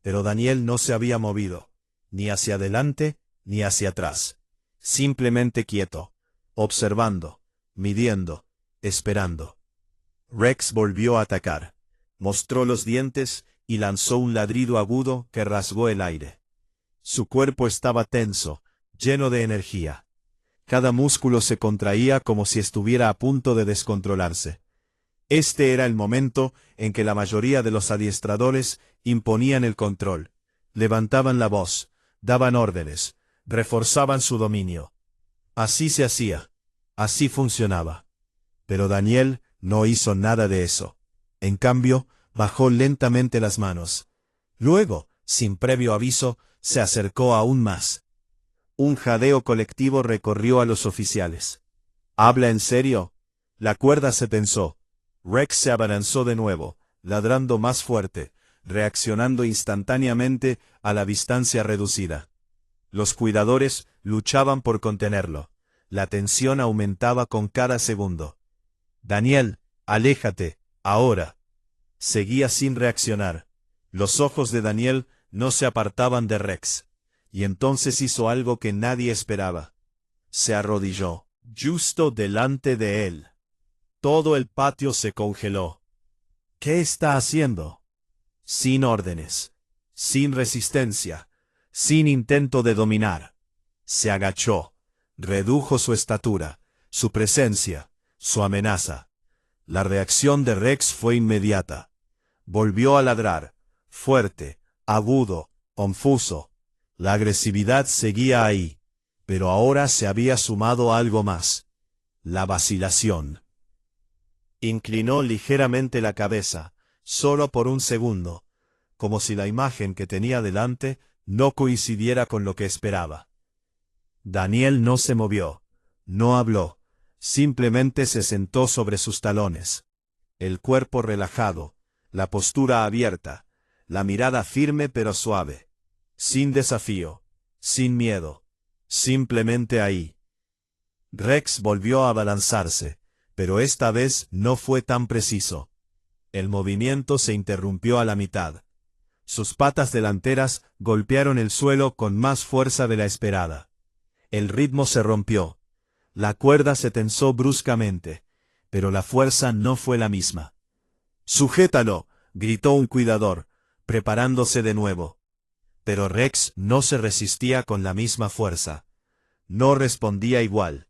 Pero Daniel no se había movido, ni hacia adelante, ni hacia atrás. Simplemente quieto, observando, midiendo, esperando. Rex volvió a atacar. Mostró los dientes y lanzó un ladrido agudo que rasgó el aire. Su cuerpo estaba tenso, lleno de energía. Cada músculo se contraía como si estuviera a punto de descontrolarse. Este era el momento en que la mayoría de los adiestradores imponían el control, levantaban la voz, daban órdenes, reforzaban su dominio. Así se hacía, así funcionaba. Pero Daniel no hizo nada de eso. En cambio, bajó lentamente las manos. Luego, sin previo aviso, se acercó aún más. Un jadeo colectivo recorrió a los oficiales. «¿Habla en serio?». La cuerda se tensó. Rex se abalanzó de nuevo, ladrando más fuerte, reaccionando instantáneamente a la distancia reducida. Los cuidadores luchaban por contenerlo. La tensión aumentaba con cada segundo. «Daniel, aléjate, ahora». Seguía sin reaccionar. Los ojos de Daniel no se apartaban de Rex. Y entonces hizo algo que nadie esperaba. Se arrodilló, justo delante de él. Todo el patio se congeló. ¿Qué está haciendo? Sin órdenes, sin resistencia, sin intento de dominar. Se agachó, redujo su estatura, su presencia, su amenaza. La reacción de Rex fue inmediata. Volvió a ladrar, fuerte, agudo, confuso. La agresividad seguía ahí, pero ahora se había sumado algo más: la vacilación. Inclinó ligeramente la cabeza, solo por un segundo, como si la imagen que tenía delante no coincidiera con lo que esperaba. Daniel no se movió, no habló, simplemente se sentó sobre sus talones. El cuerpo relajado, la postura abierta, la mirada firme pero suave. Sin desafío, sin miedo, simplemente ahí. Rex volvió a abalanzarse, pero esta vez no fue tan preciso. El movimiento se interrumpió a la mitad. Sus patas delanteras golpearon el suelo con más fuerza de la esperada. El ritmo se rompió. La cuerda se tensó bruscamente, pero la fuerza no fue la misma. «¡Sujétalo!», gritó un cuidador, preparándose de nuevo. Pero Rex no se resistía con la misma fuerza. No respondía igual.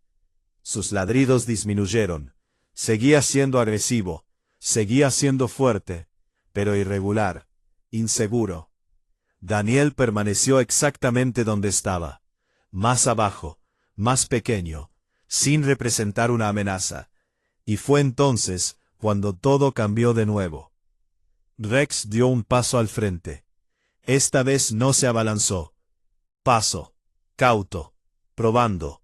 Sus ladridos disminuyeron. Seguía siendo agresivo, seguía siendo fuerte, pero irregular, inseguro. Daniel permaneció exactamente donde estaba, más abajo, más pequeño, sin representar una amenaza. Y fue entonces cuando todo cambió de nuevo. Rex dio un paso al frente. Esta vez no se abalanzó. Paso, cauto, probando.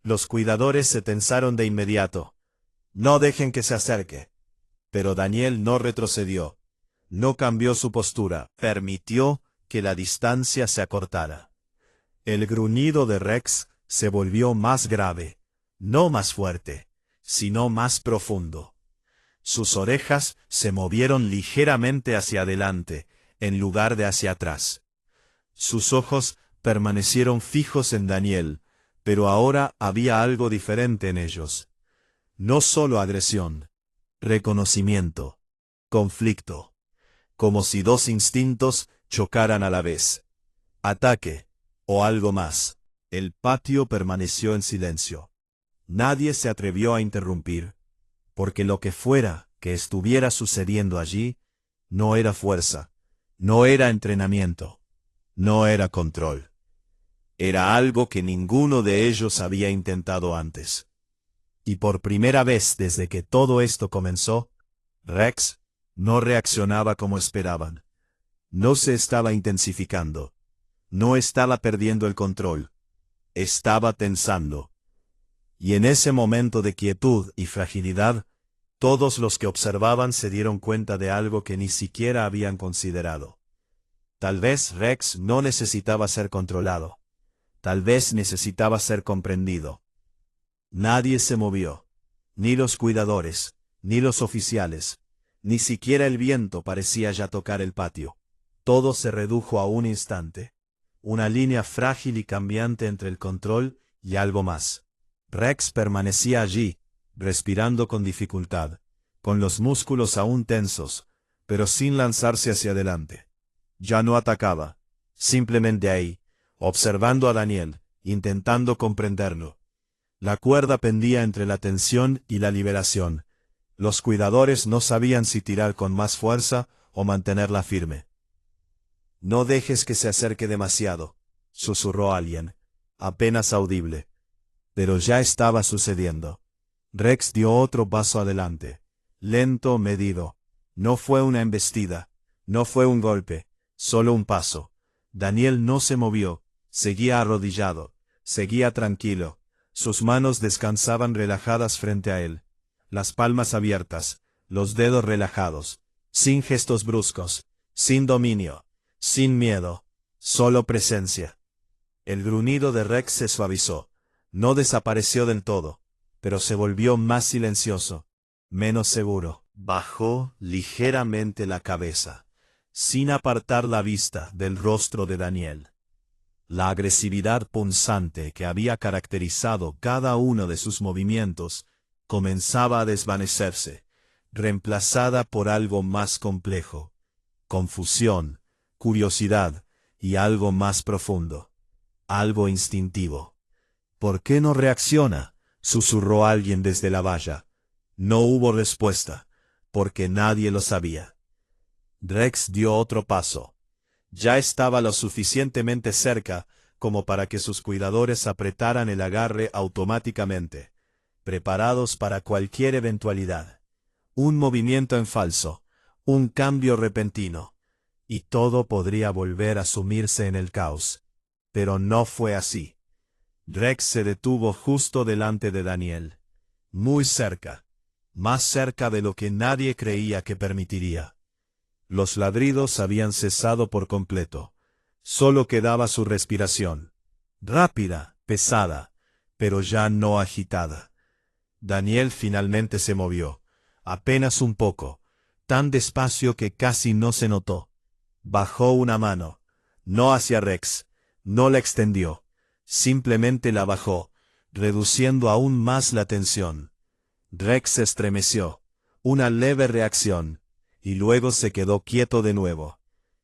Los cuidadores se tensaron de inmediato. «No dejen que se acerque». Pero Daniel no retrocedió. No cambió su postura. Permitió que la distancia se acortara. El gruñido de Rex se volvió más grave, no más fuerte, sino más profundo. Sus orejas se movieron ligeramente hacia adelante, en lugar de hacia atrás. Sus ojos permanecieron fijos en Daniel, pero ahora había algo diferente en ellos. No solo agresión, reconocimiento, conflicto, como si dos instintos chocaran a la vez. Ataque, o algo más. El patio permaneció en silencio. Nadie se atrevió a interrumpir, porque lo que fuera que estuviera sucediendo allí, no era fuerza, no era entrenamiento, no era control. Era algo que ninguno de ellos había intentado antes. Y por primera vez desde que todo esto comenzó, Rex no reaccionaba como esperaban. No se estaba intensificando. No estaba perdiendo el control. Estaba tensando. Y en ese momento de quietud y fragilidad, todos los que observaban se dieron cuenta de algo que ni siquiera habían considerado. Tal vez Rex no necesitaba ser controlado. Tal vez necesitaba ser comprendido. Nadie se movió. Ni los cuidadores, ni los oficiales, ni siquiera el viento parecía ya tocar el patio. Todo se redujo a un instante. Una línea frágil y cambiante entre el control y algo más. Rex permanecía allí, respirando con dificultad, con los músculos aún tensos, pero sin lanzarse hacia adelante. Ya no atacaba, simplemente ahí, observando a Daniel, intentando comprenderlo. La cuerda pendía entre la tensión y la liberación. Los cuidadores no sabían si tirar con más fuerza o mantenerla firme. «No dejes que se acerque demasiado», susurró alguien, apenas audible. Pero ya estaba sucediendo. Rex dio otro paso adelante, lento, medido. No fue una embestida, no fue un golpe, solo un paso. Daniel no se movió, seguía arrodillado, seguía tranquilo. Sus manos descansaban relajadas frente a él, las palmas abiertas, los dedos relajados, sin gestos bruscos, sin dominio, sin miedo, solo presencia. El gruñido de Rex se suavizó, no desapareció del todo, pero se volvió más silencioso, menos seguro. Bajó ligeramente la cabeza, sin apartar la vista del rostro de Daniel. La agresividad punzante que había caracterizado cada uno de sus movimientos comenzaba a desvanecerse, reemplazada por algo más complejo, confusión, curiosidad y algo más profundo, algo instintivo. «¿Por qué no reacciona?», susurró alguien desde la valla. No hubo respuesta, porque nadie lo sabía. Rex dio otro paso. Ya estaba lo suficientemente cerca como para que sus cuidadores apretaran el agarre automáticamente, preparados para cualquier eventualidad. un movimiento en falso, un cambio repentino, y todo podría volver a sumirse en el caos. Pero no fue así. Rex se detuvo justo delante de Daniel. Muy cerca. Más cerca de lo que nadie creía que permitiría. Los ladridos habían cesado por completo. Solo quedaba su respiración. Rápida, pesada, pero ya no agitada. Daniel finalmente se movió. Apenas un poco. Tan despacio que casi no se notó. Bajó una mano. No hacia Rex. No la extendió. Simplemente la bajó, reduciendo aún más la tensión. Rex se estremeció. Una leve reacción. Y luego se quedó quieto de nuevo.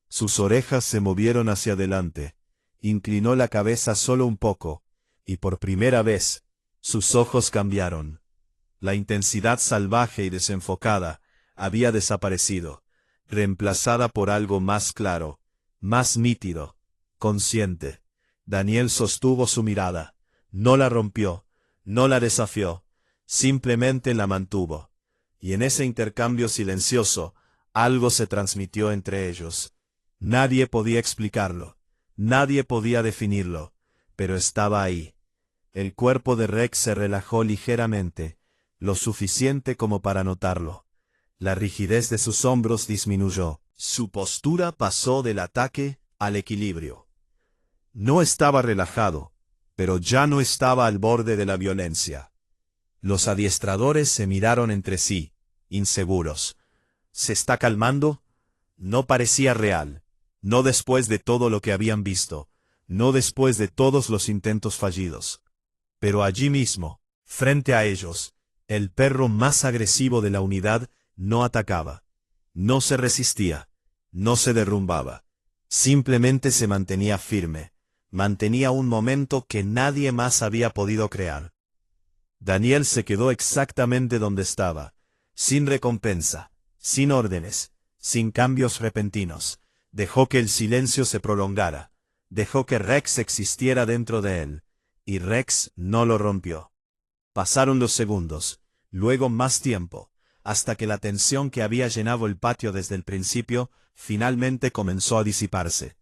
Sus orejas se movieron hacia adelante. Inclinó la cabeza solo un poco. Y por primera vez, sus ojos cambiaron. La intensidad salvaje y desenfocada había desaparecido, reemplazada por algo más claro, más nítido, consciente. Daniel sostuvo su mirada. No la rompió, no la desafió, simplemente la mantuvo. Y en ese intercambio silencioso, algo se transmitió entre ellos. Nadie podía explicarlo, nadie podía definirlo, pero estaba ahí. El cuerpo de Rex se relajó ligeramente, lo suficiente como para notarlo. La rigidez de sus hombros disminuyó. Su postura pasó del ataque al equilibrio. No estaba relajado, pero ya no estaba al borde de la violencia. Los adiestradores se miraron entre sí, inseguros. ¿Se está calmando? No parecía real. No después de todo lo que habían visto. No después de todos los intentos fallidos. Pero allí mismo, frente a ellos, el perro más agresivo de la unidad no atacaba. No se resistía. No se derrumbaba. Simplemente se mantenía firme. Mantenía un momento que nadie más había podido crear. Daniel se quedó exactamente donde estaba, sin recompensa, sin órdenes, sin cambios repentinos. Dejó que el silencio se prolongara. Dejó que Rex existiera dentro de él. Y Rex no lo rompió. Pasaron los segundos, luego más tiempo, hasta que la tensión que había llenado el patio desde el principio, finalmente comenzó a disiparse.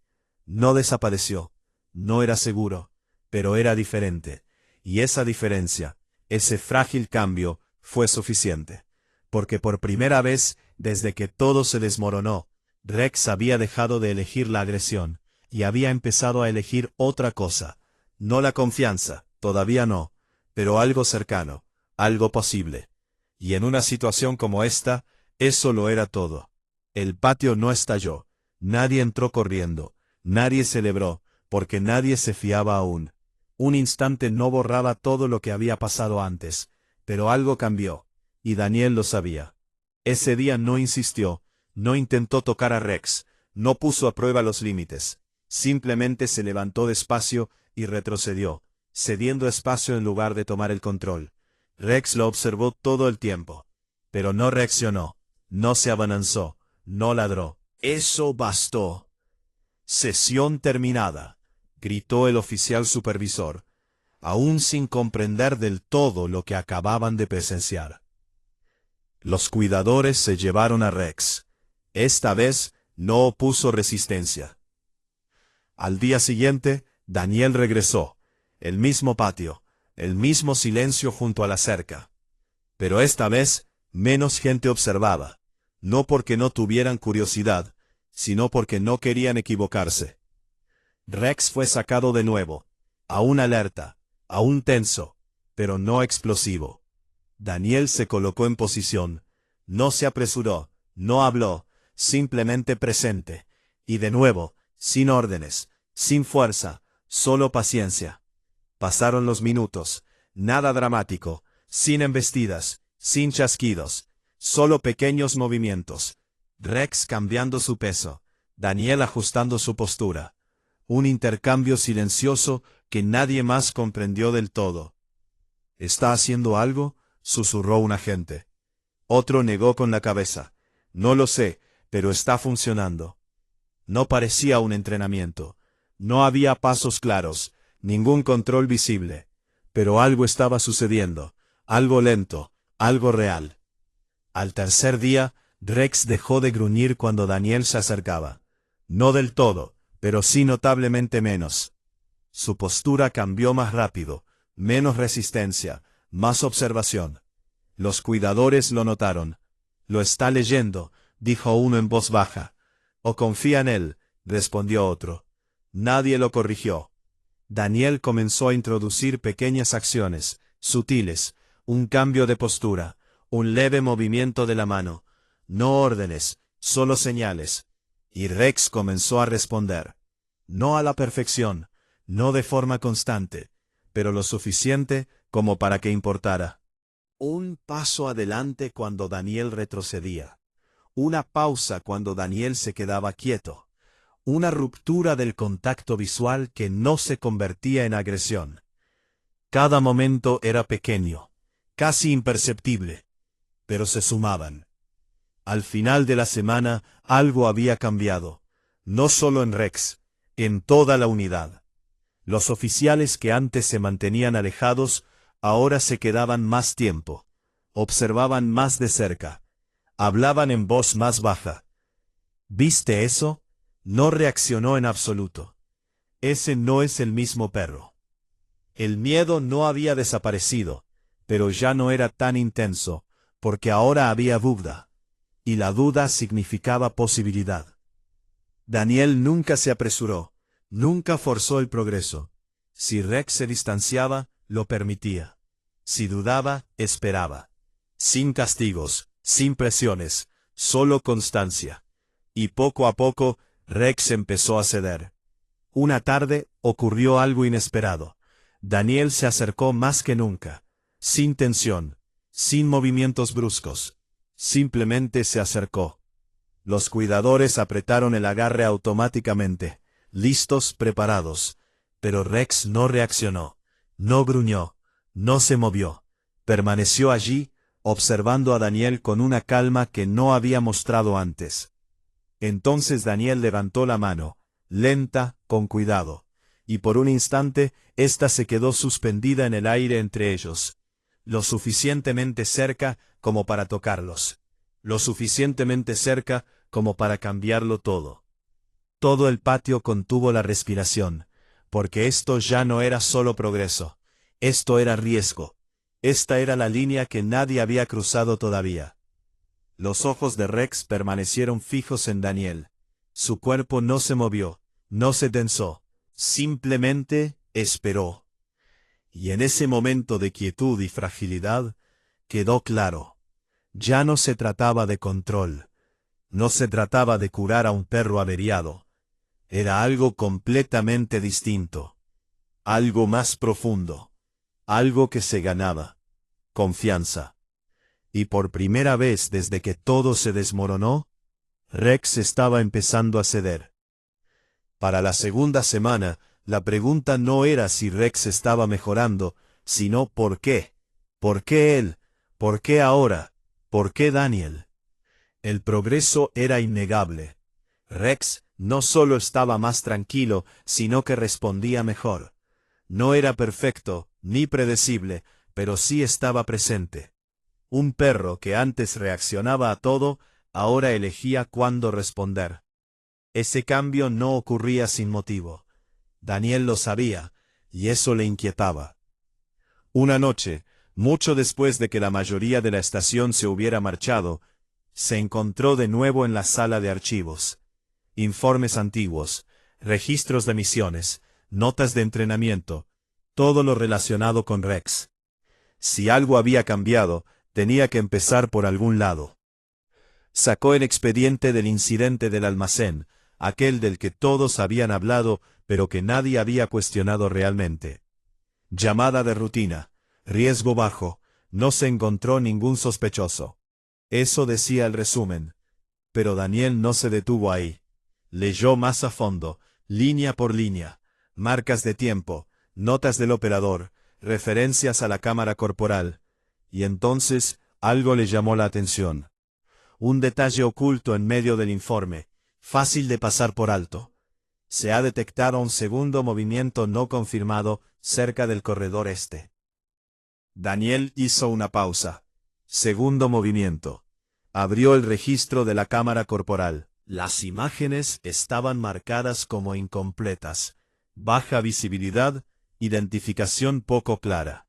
No desapareció, no era seguro, pero era diferente, y esa diferencia, ese frágil cambio, fue suficiente. Porque por primera vez, desde que todo se desmoronó, Rex había dejado de elegir la agresión, y había empezado a elegir otra cosa. No la confianza, todavía no, pero algo cercano, algo posible. Y en una situación como esta, eso lo era todo. El patio no estalló, nadie entró corriendo, nadie celebró, porque nadie se fiaba aún. Un instante no borraba todo lo que había pasado antes, pero algo cambió, y Daniel lo sabía. Ese día no insistió, no intentó tocar a Rex, no puso a prueba los límites, simplemente se levantó despacio y retrocedió, cediendo espacio en lugar de tomar el control. Rex lo observó todo el tiempo, pero no reaccionó, no se abalanzó, no ladró. Eso bastó. Sesión terminada, gritó el oficial supervisor, aún sin comprender del todo lo que acababan de presenciar. Los cuidadores se llevaron a Rex. Esta vez no opuso resistencia. Al día siguiente, Daniel regresó. El mismo patio, el mismo silencio junto a la cerca. Pero esta vez, menos gente observaba. No porque no tuvieran curiosidad, sino porque no querían equivocarse. Rex fue sacado de nuevo, aún alerta, aún tenso, pero no explosivo. Daniel se colocó en posición, no se apresuró, no habló, simplemente presente, y de nuevo, sin órdenes, sin fuerza, solo paciencia. Pasaron los minutos, nada dramático, sin embestidas, sin chasquidos, solo pequeños movimientos. Rex cambiando su peso, Daniel ajustando su postura. Un intercambio silencioso que nadie más comprendió del todo. ¿Está haciendo algo?, susurró un agente. Otro negó con la cabeza. No lo sé, pero está funcionando. No parecía un entrenamiento. No había pasos claros, ningún control visible. Pero algo estaba sucediendo, algo lento, algo real. Al tercer día, Rex dejó de gruñir cuando Daniel se acercaba. No del todo, pero sí notablemente menos. Su postura cambió más rápido, menos resistencia, más observación. Los cuidadores lo notaron. «Lo está leyendo», dijo uno en voz baja. «O confía en él», respondió otro. Nadie lo corrigió. Daniel comenzó a introducir pequeñas acciones, sutiles, un cambio de postura, un leve movimiento de la mano, no órdenes, solo señales. Y Rex comenzó a responder. No a la perfección, no de forma constante, pero lo suficiente como para que importara. Un paso adelante cuando Daniel retrocedía. Una pausa cuando Daniel se quedaba quieto. Una ruptura del contacto visual que no se convertía en agresión. Cada momento era pequeño, casi imperceptible, pero se sumaban. Al final de la semana algo había cambiado, no solo en Rex, en toda la unidad. Los oficiales que antes se mantenían alejados, ahora se quedaban más tiempo, observaban más de cerca, hablaban en voz más baja. ¿Viste eso? No reaccionó en absoluto. Ese no es el mismo perro. El miedo no había desaparecido, pero ya no era tan intenso, porque ahora había duda, y la duda significaba posibilidad. Daniel nunca se apresuró, nunca forzó el progreso. Si Rex se distanciaba, lo permitía. Si dudaba, esperaba. Sin castigos, sin presiones, solo constancia. Y poco a poco, Rex empezó a ceder. Una tarde, ocurrió algo inesperado. Daniel se acercó más que nunca, sin tensión, sin movimientos bruscos. Simplemente se acercó. Los cuidadores apretaron el agarre automáticamente, listos, preparados. Pero Rex no reaccionó, no gruñó, no se movió. Permaneció allí, observando a Daniel con una calma que no había mostrado antes. Entonces Daniel levantó la mano, lenta, con cuidado, y por un instante, ésta se quedó suspendida en el aire entre ellos, lo suficientemente cerca como para tocarlos, lo suficientemente cerca como para cambiarlo todo. Todo el patio contuvo la respiración, porque esto ya no era solo progreso, esto era riesgo. Esta era la línea que nadie había cruzado todavía. Los ojos de Rex permanecieron fijos en Daniel. Su cuerpo no se movió, no se tensó, simplemente esperó. Y en ese momento de quietud y fragilidad, quedó claro. Ya no se trataba de control. No se trataba de curar a un perro averiado. Era algo completamente distinto. Algo más profundo. Algo que se ganaba. Confianza. Y por primera vez desde que todo se desmoronó, Rex estaba empezando a ceder. Para la segunda semana, la pregunta no era si Rex estaba mejorando, sino ¿por qué? ¿Por qué él? ¿Por qué ahora? ¿Por qué Daniel? El progreso era innegable. Rex no solo estaba más tranquilo, sino que respondía mejor. No era perfecto, ni predecible, pero sí estaba presente. Un perro que antes reaccionaba a todo, ahora elegía cuándo responder. Ese cambio no ocurría sin motivo. Daniel lo sabía, y eso le inquietaba. Una noche, mucho después de que la mayoría de la estación se hubiera marchado, se encontró de nuevo en la sala de archivos. Informes antiguos, registros de misiones, notas de entrenamiento, todo lo relacionado con Rex. Si algo había cambiado, tenía que empezar por algún lado. Sacó el expediente del incidente del almacén, aquel del que todos habían hablado, pero que nadie había cuestionado realmente. Llamada de rutina, riesgo bajo, no se encontró ningún sospechoso. Eso decía el resumen. Pero Daniel no se detuvo ahí. Leyó más a fondo, línea por línea, marcas de tiempo, notas del operador, referencias a la cámara corporal. Y entonces algo le llamó la atención. Un detalle oculto en medio del informe, fácil de pasar por alto. Se ha detectado un segundo movimiento no confirmado cerca del corredor este. Daniel hizo una pausa. Segundo movimiento. Abrió el registro de la cámara corporal. Las imágenes estaban marcadas como incompletas. Baja visibilidad, identificación poco clara.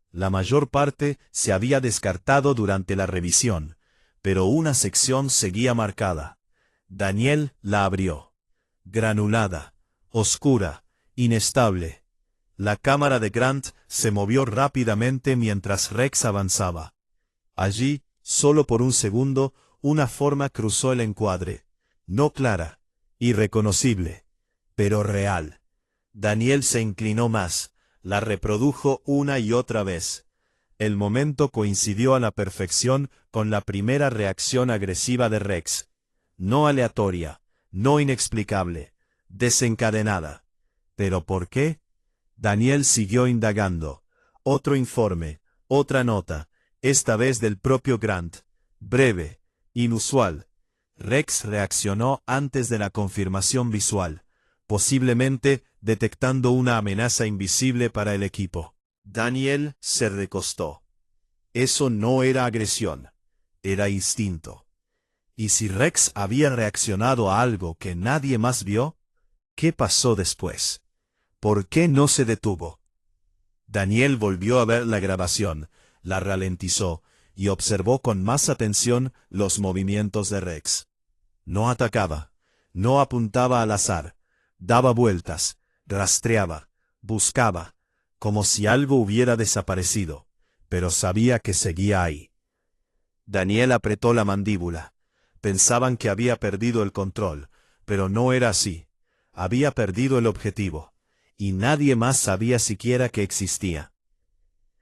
La mayor parte se había descartado durante la revisión, pero una sección seguía marcada. Daniel la abrió. Granulada, oscura, inestable. La cámara de Grant se movió rápidamente mientras Rex avanzaba. Allí, solo por un segundo, una forma cruzó el encuadre. No clara, irreconocible, pero real. Daniel se inclinó más, la reprodujo una y otra vez. El momento coincidió a la perfección con la primera reacción agresiva de Rex. No aleatoria, no inexplicable, desencadenada. ¿Pero por qué? Daniel siguió indagando. Otro informe, otra nota, esta vez del propio Grant. Breve, inusual. Rex reaccionó antes de la confirmación visual, posiblemente detectando una amenaza invisible para el equipo. Daniel se recostó. Eso no era agresión, era instinto. ¿Y si Rex había reaccionado a algo que nadie más vio? ¿Qué pasó después? ¿Por qué no se detuvo? Daniel volvió a ver la grabación, la ralentizó, y observó con más atención los movimientos de Rex. No atacaba, no apuntaba al azar, daba vueltas, rastreaba, buscaba, como si algo hubiera desaparecido, pero sabía que seguía ahí. Daniel apretó la mandíbula. Pensaban que había perdido el control, pero no era así. Había perdido el objetivo, y nadie más sabía siquiera que existía.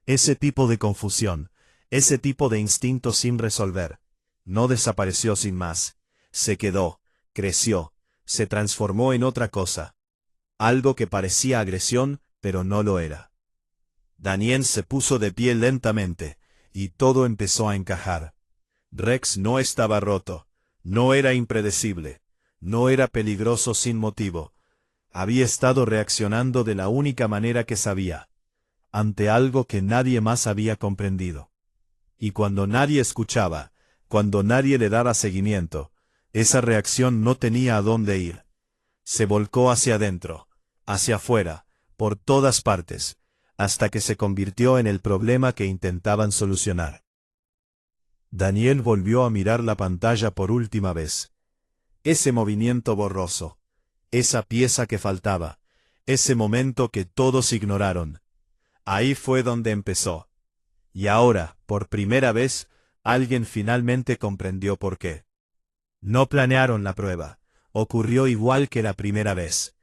Ese tipo de confusión, ese tipo de instinto sin resolver, no desapareció sin más. Se quedó, creció, se transformó en otra cosa. Algo que parecía agresión, pero no lo era. Daniel se puso de pie lentamente, y todo empezó a encajar. Rex no estaba roto, no era impredecible, no era peligroso sin motivo. Había estado reaccionando de la única manera que sabía, ante algo que nadie más había comprendido. Y cuando nadie escuchaba, cuando nadie le daba seguimiento, esa reacción no tenía a dónde ir. Se volcó hacia adentro, hacia afuera, por todas partes, hasta que se convirtió en el problema que intentaban solucionar. Daniel volvió a mirar la pantalla por última vez. Ese movimiento borroso, esa pieza que faltaba, ese momento que todos ignoraron. Ahí fue donde empezó. Y ahora, por primera vez, alguien finalmente comprendió por qué. No planearon la prueba. Ocurrió igual que la primera vez.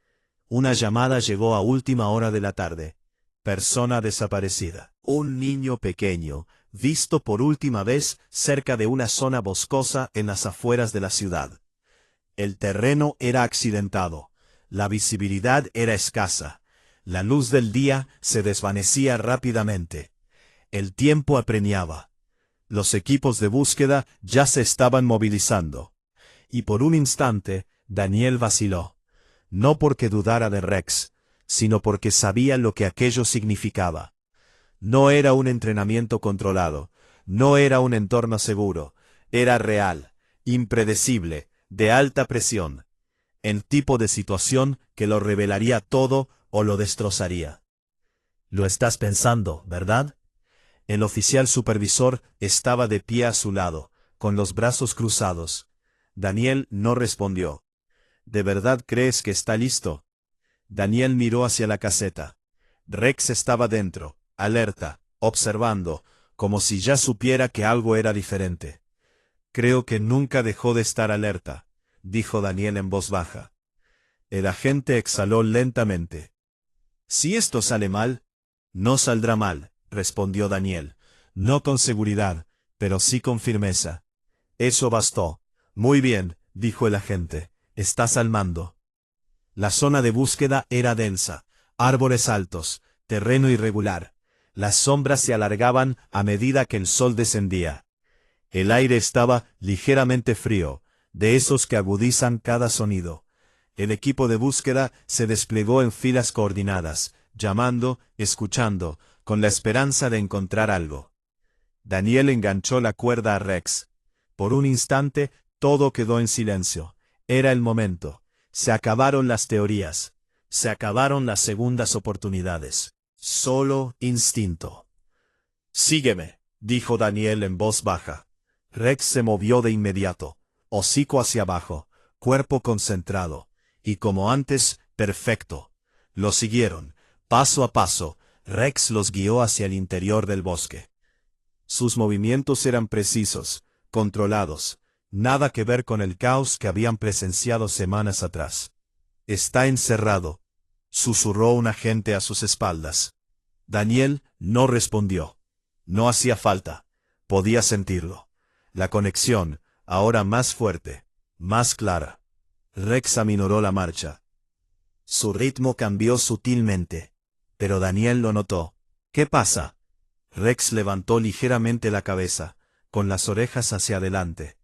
Una llamada llegó a última hora de la tarde. Persona desaparecida. Un niño pequeño, visto por última vez cerca de una zona boscosa en las afueras de la ciudad. El terreno era accidentado. La visibilidad era escasa. La luz del día se desvanecía rápidamente. El tiempo apremiaba. Los equipos de búsqueda ya se estaban movilizando. Y por un instante, Daniel vaciló. No porque dudara de Rex, sino porque sabía lo que aquello significaba. No era un entrenamiento controlado, no era un entorno seguro, era real, impredecible, de alta presión. El tipo de situación que lo revelaría todo o lo destrozaría. Lo estás pensando, ¿verdad? El oficial supervisor estaba de pie a su lado, con los brazos cruzados. Daniel no respondió. ¿De verdad crees que está listo? Daniel miró hacia la caseta. Rex estaba dentro, alerta, observando, como si ya supiera que algo era diferente. Creo que nunca dejó de estar alerta, dijo Daniel en voz baja. El agente exhaló lentamente. Si esto sale mal, no saldrá mal, respondió Daniel. No con seguridad, pero sí con firmeza. Eso bastó. Muy bien, dijo el agente. Estás al mando. La zona de búsqueda era densa, árboles altos, terreno irregular. Las sombras se alargaban a medida que el sol descendía. El aire estaba ligeramente frío, de esos que agudizan cada sonido. El equipo de búsqueda se desplegó en filas coordinadas, llamando, escuchando, con la esperanza de encontrar algo. Daniel enganchó la cuerda a Rex. Por un instante, todo quedó en silencio. Era el momento. Se acabaron las teorías. Se acabaron las segundas oportunidades. Solo instinto. «Sígueme», dijo Daniel en voz baja. Rex se movió de inmediato, hocico hacia abajo, cuerpo concentrado, y como antes, perfecto. Lo siguieron, paso a paso. Rex los guió hacia el interior del bosque. Sus movimientos eran precisos, controlados, nada que ver con el caos que habían presenciado semanas atrás. «Está encerrado», susurró un agente a sus espaldas. Daniel no respondió. No hacía falta. Podía sentirlo. La conexión, ahora más fuerte, más clara. Rex aminoró la marcha. Su ritmo cambió sutilmente, pero Daniel lo notó. «¿Qué pasa?» Rex levantó ligeramente la cabeza, con las orejas hacia adelante.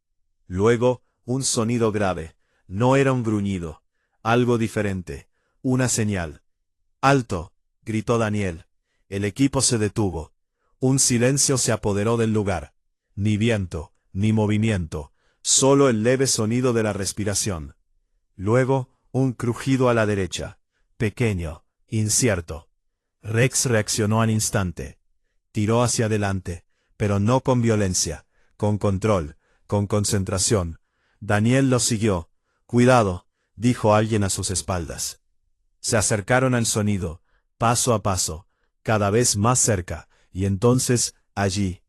Luego, un sonido grave. No era un gruñido. Algo diferente. Una señal. «¡Alto!», gritó Daniel. El equipo se detuvo. Un silencio se apoderó del lugar. Ni viento, ni movimiento, solo el leve sonido de la respiración. Luego, un crujido a la derecha. Pequeño, incierto. Rex reaccionó al instante. Tiró hacia adelante, pero no con violencia, con control, con concentración. Daniel lo siguió. «Cuidado», dijo alguien a sus espaldas. Se acercaron al sonido, paso a paso, cada vez más cerca, y entonces, allí,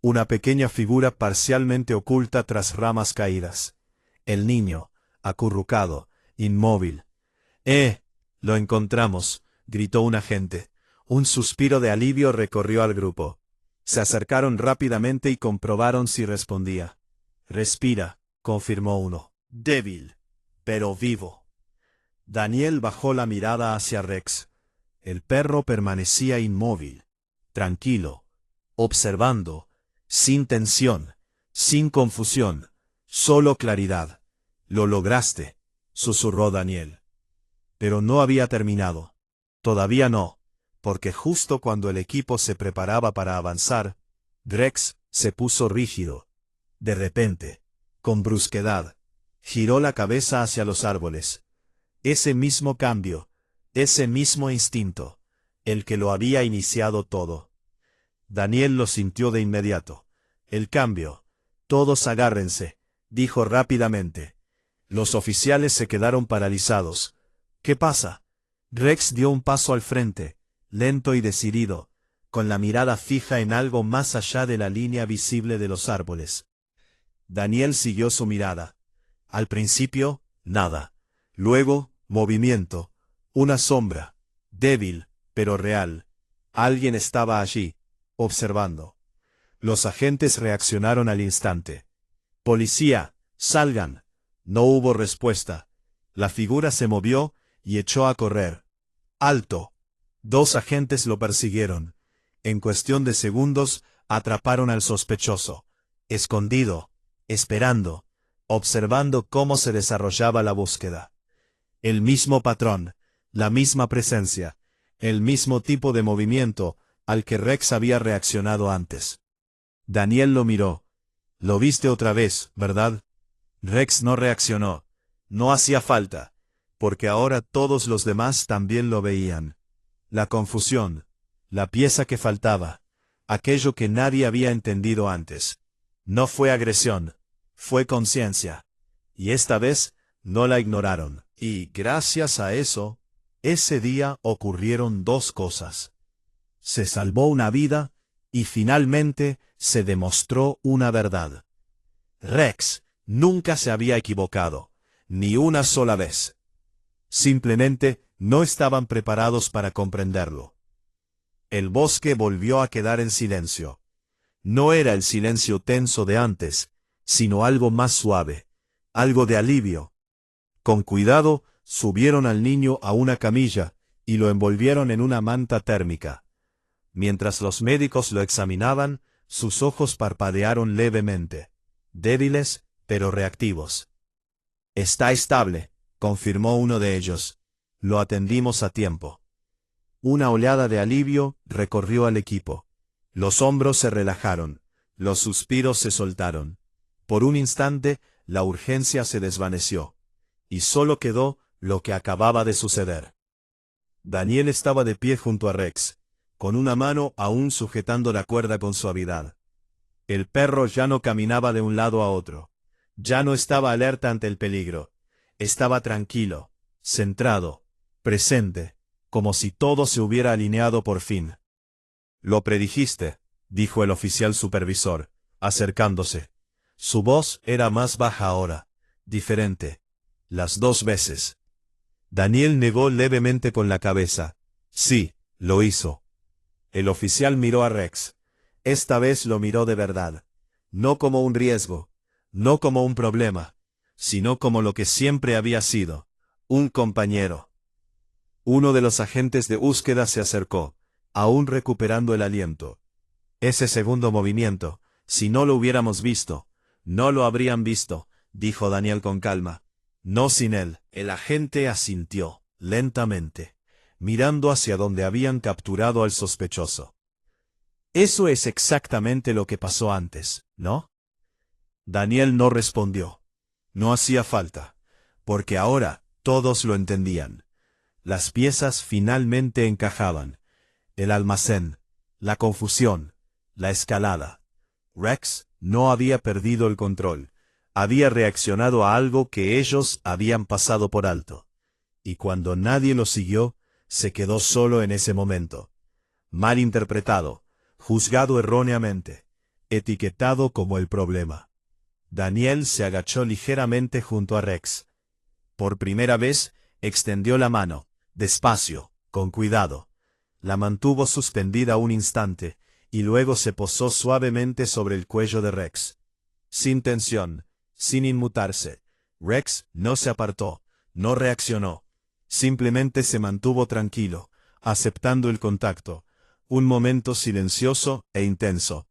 una pequeña figura parcialmente oculta tras ramas caídas. El niño, acurrucado, inmóvil. «Lo encontramos», gritó un agente. Un suspiro de alivio recorrió al grupo. Se acercaron rápidamente y comprobaron si respondía. «Respira», confirmó uno. «Débil, pero vivo». Daniel bajó la mirada hacia Rex. El perro permanecía inmóvil, tranquilo, observando, sin tensión, sin confusión, solo claridad. «Lo lograste», susurró Daniel. Pero no había terminado. Todavía no. Porque justo cuando el equipo se preparaba para avanzar, Rex se puso rígido. De repente, con brusquedad, giró la cabeza hacia los árboles. Ese mismo cambio, ese mismo instinto, el que lo había iniciado todo. Daniel lo sintió de inmediato. «El cambio. Todos agárrense», dijo rápidamente. Los oficiales se quedaron paralizados. «¿Qué pasa?» Rex dio un paso al frente, lento y decidido, con la mirada fija en algo más allá de la línea visible de los árboles. Daniel siguió su mirada. Al principio, nada. Luego, movimiento. Una sombra. Débil, pero real. Alguien estaba allí, observando. Los agentes reaccionaron al instante. «Policía, salgan». No hubo respuesta. La figura se movió y echó a correr. «¡Alto!». Dos agentes lo persiguieron. En cuestión de segundos, atraparon al sospechoso. Escondido, esperando, observando cómo se desarrollaba la búsqueda. El mismo patrón, la misma presencia, el mismo tipo de movimiento al que Rex había reaccionado antes. Daniel lo miró. «Lo viste otra vez, ¿verdad?». Rex no reaccionó. No hacía falta, porque ahora todos los demás también lo veían. La confusión, la pieza que faltaba, aquello que nadie había entendido antes. No fue agresión, fue conciencia. Y esta vez no la ignoraron. Y gracias a eso, ese día ocurrieron dos cosas. Se salvó una vida y finalmente se demostró una verdad. Rex nunca se había equivocado, ni una sola vez. Simplemente no estaban preparados para comprenderlo. El bosque volvió a quedar en silencio. No era el silencio tenso de antes, sino algo más suave, algo de alivio. Con cuidado, subieron al niño a una camilla y lo envolvieron en una manta térmica. Mientras los médicos lo examinaban, sus ojos parpadearon levemente, débiles pero reactivos. «Está estable», confirmó uno de ellos. «Lo atendimos a tiempo». Una oleada de alivio recorrió al equipo. Los hombros se relajaron, los suspiros se soltaron. Por un instante, la urgencia se desvaneció, y solo quedó lo que acababa de suceder. Daniel estaba de pie junto a Rex, con una mano aún sujetando la cuerda con suavidad. El perro ya no caminaba de un lado a otro. Ya no estaba alerta ante el peligro. Estaba tranquilo, centrado, presente, como si todo se hubiera alineado por fin. «Lo predijiste», dijo el oficial supervisor, acercándose. Su voz era más baja ahora, diferente. Las dos veces. Daniel negó levemente con la cabeza. Sí, lo hizo. El oficial miró a Rex. Esta vez lo miró de verdad. No como un riesgo, no como un problema, sino como lo que siempre había sido, un compañero. Uno de los agentes de búsqueda se acercó, aún recuperando el aliento. Ese segundo movimiento, si no lo hubiéramos visto, no lo habrían visto, dijo Daniel con calma. No sin él. El agente asintió, lentamente, mirando hacia donde habían capturado al sospechoso. Eso es exactamente lo que pasó antes, ¿no? Daniel no respondió. No hacía falta, porque ahora todos lo entendían. Las piezas finalmente encajaban. El almacén, la confusión, la escalada. Rex no había perdido el control. Había reaccionado a algo que ellos habían pasado por alto. Y cuando nadie lo siguió, se quedó solo en ese momento. Mal interpretado, juzgado erróneamente, etiquetado como el problema. Daniel se agachó ligeramente junto a Rex. Por primera vez, extendió la mano, despacio, con cuidado. La mantuvo suspendida un instante, y luego se posó suavemente sobre el cuello de Rex. Sin tensión, sin inmutarse, Rex no se apartó, no reaccionó. Simplemente se mantuvo tranquilo, aceptando el contacto. Un momento silencioso e intenso.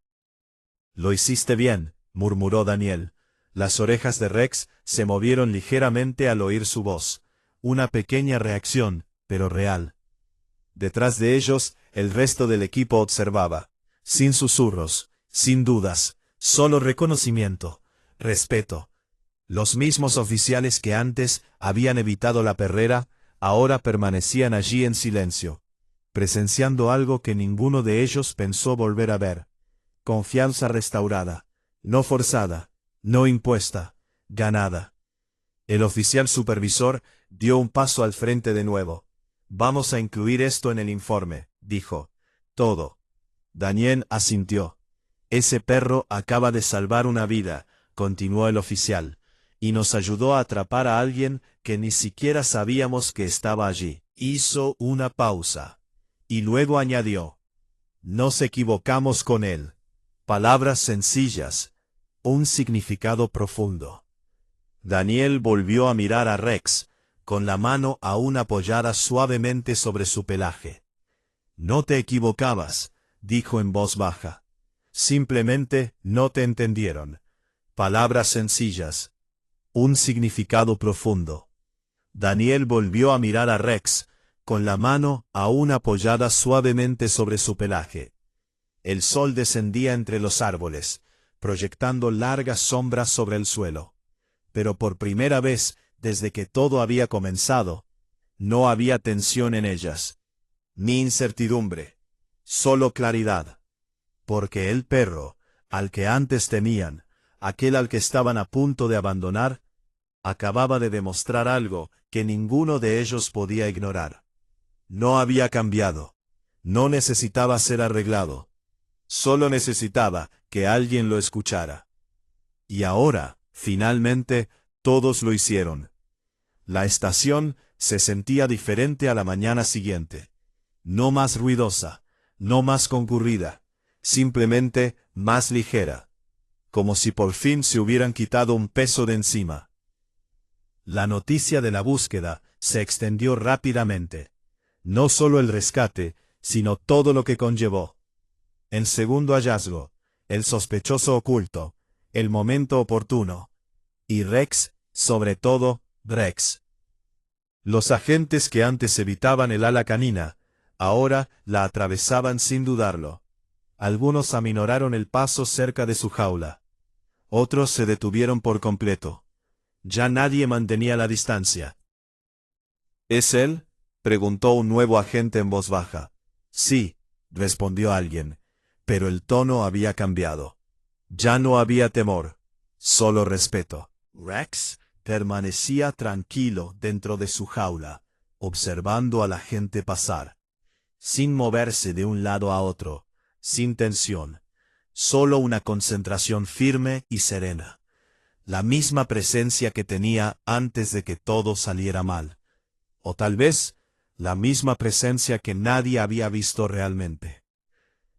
«Lo hiciste bien», murmuró Daniel. Las orejas de Rex se movieron ligeramente al oír su voz. Una pequeña reacción, pero real. Detrás de ellos, el resto del equipo observaba. Sin susurros, sin dudas, solo reconocimiento, respeto. Los mismos oficiales que antes habían evitado la perrera, ahora permanecían allí en silencio, presenciando algo que ninguno de ellos pensó volver a ver. Confianza restaurada, no forzada, no impuesta, ganada. El oficial supervisor dio un paso al frente de nuevo. «Vamos a incluir esto en el informe», dijo. «Todo». Daniel asintió. «Ese perro acaba de salvar una vida», continuó el oficial, «y nos ayudó a atrapar a alguien que ni siquiera sabíamos que estaba allí». Hizo una pausa. Y luego añadió: «Nos equivocamos con él». Palabras sencillas, un significado profundo. Daniel volvió a mirar a Rex, con la mano aún apoyada suavemente sobre su pelaje. «No te equivocabas», dijo en voz baja. «Simplemente no te entendieron». Palabras sencillas, un significado profundo. Daniel volvió a mirar a Rex, con la mano aún apoyada suavemente sobre su pelaje. El sol descendía entre los árboles, proyectando largas sombras sobre el suelo. Pero por primera vez, desde que todo había comenzado, no había tensión en ellas, ni incertidumbre, solo claridad. Porque el perro, al que antes temían, aquel al que estaban a punto de abandonar, acababa de demostrar algo que ninguno de ellos podía ignorar. No había cambiado, no necesitaba ser arreglado, solo necesitaba que alguien lo escuchara. Y ahora, finalmente, todos lo hicieron. La estación se sentía diferente a la mañana siguiente. No más ruidosa, no más concurrida, simplemente más ligera. Como si por fin se hubieran quitado un peso de encima. La noticia de la búsqueda se extendió rápidamente. No solo el rescate, sino todo lo que conllevó. El segundo hallazgo, el sospechoso oculto, el momento oportuno. Y Rex, sobre todo, Rex. Los agentes que antes evitaban el ala canina, ahora la atravesaban sin dudarlo. Algunos aminoraron el paso cerca de su jaula. Otros se detuvieron por completo. Ya nadie mantenía la distancia. ¿Es él?, preguntó un nuevo agente en voz baja. Sí, respondió alguien, pero el tono había cambiado. Ya no había temor, solo respeto. Rex permanecía tranquilo dentro de su jaula, observando a la gente pasar, sin moverse de un lado a otro, sin tensión, solo una concentración firme y serena. La misma presencia que tenía antes de que todo saliera mal. O tal vez, la misma presencia que nadie había visto realmente.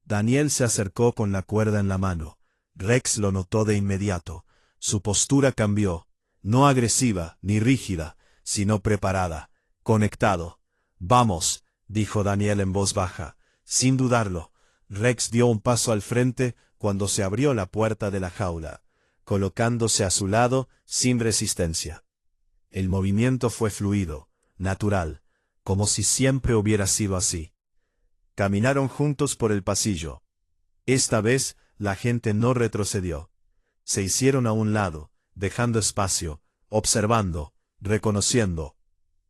Daniel se acercó con la cuerda en la mano. Rex lo notó de inmediato. Su postura cambió, no agresiva ni rígida, sino preparada, conectado. Vamos, dijo Daniel en voz baja. Sin dudarlo, Rex dio un paso al frente cuando se abrió la puerta de la jaula, colocándose a su lado sin resistencia. El movimiento fue fluido, natural, como si siempre hubiera sido así. Caminaron juntos por el pasillo. Esta vez, la gente no retrocedió. Se hicieron a un lado, dejando espacio, observando, reconociendo.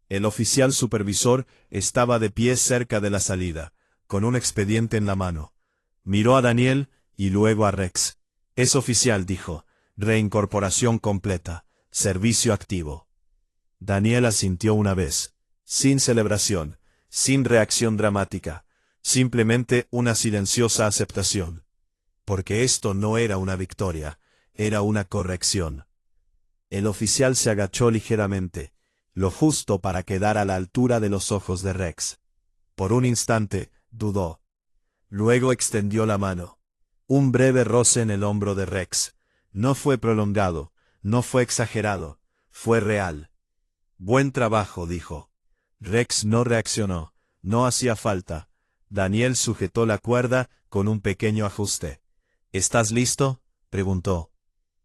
El oficial supervisor estaba de pie cerca de la salida, con un expediente en la mano. Miró a Daniel y luego a Rex. Es oficial, dijo. Reincorporación completa. Servicio activo. Daniel asintió una vez, sin celebración, sin reacción dramática, simplemente una silenciosa aceptación. Porque esto no era una victoria, era una corrección. El oficial se agachó ligeramente, lo justo para quedar a la altura de los ojos de Rex. Por un instante, dudó. Luego extendió la mano. Un breve roce en el hombro de Rex. No fue prolongado, no fue exagerado, fue real. Buen trabajo, dijo. Rex no reaccionó, no hacía falta. Daniel sujetó la cuerda con un pequeño ajuste. ¿Estás listo?, preguntó.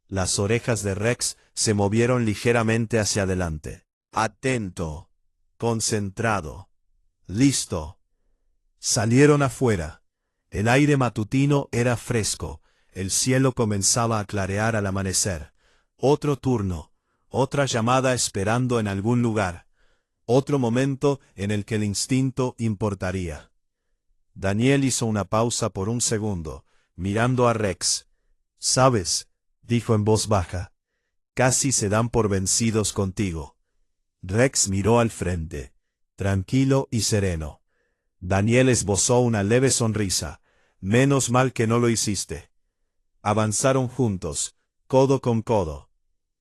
Las orejas de Rex se movieron ligeramente hacia adelante. Atento. Concentrado. Listo. Salieron afuera. El aire matutino era fresco. El cielo comenzaba a clarear al amanecer. Otro turno. Otra llamada esperando en algún lugar. Otro momento en el que el instinto importaría. Daniel hizo una pausa por un segundo, mirando a Rex. «¿Sabes?», dijo en voz baja. «Casi se dan por vencidos contigo». Rex miró al frente, tranquilo y sereno. Daniel esbozó una leve sonrisa. «Menos mal que no lo hiciste». Avanzaron juntos, codo con codo.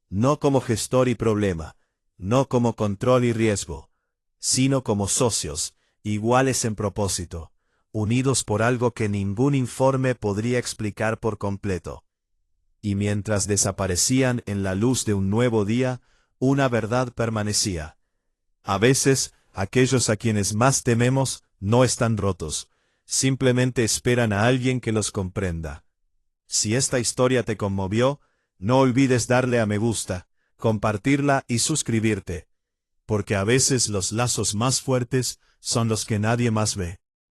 No como gestor y problema, no como control y riesgo, sino como socios, iguales en propósito, unidos por algo que ningún informe podría explicar por completo. Y mientras desaparecían en la luz de un nuevo día, una verdad permanecía. A veces, aquellos a quienes más tememos no están rotos, simplemente esperan a alguien que los comprenda. Si esta historia te conmovió, no olvides darle a me gusta, compartirla y suscribirte, porque a veces los lazos más fuertes son los que nadie más ve.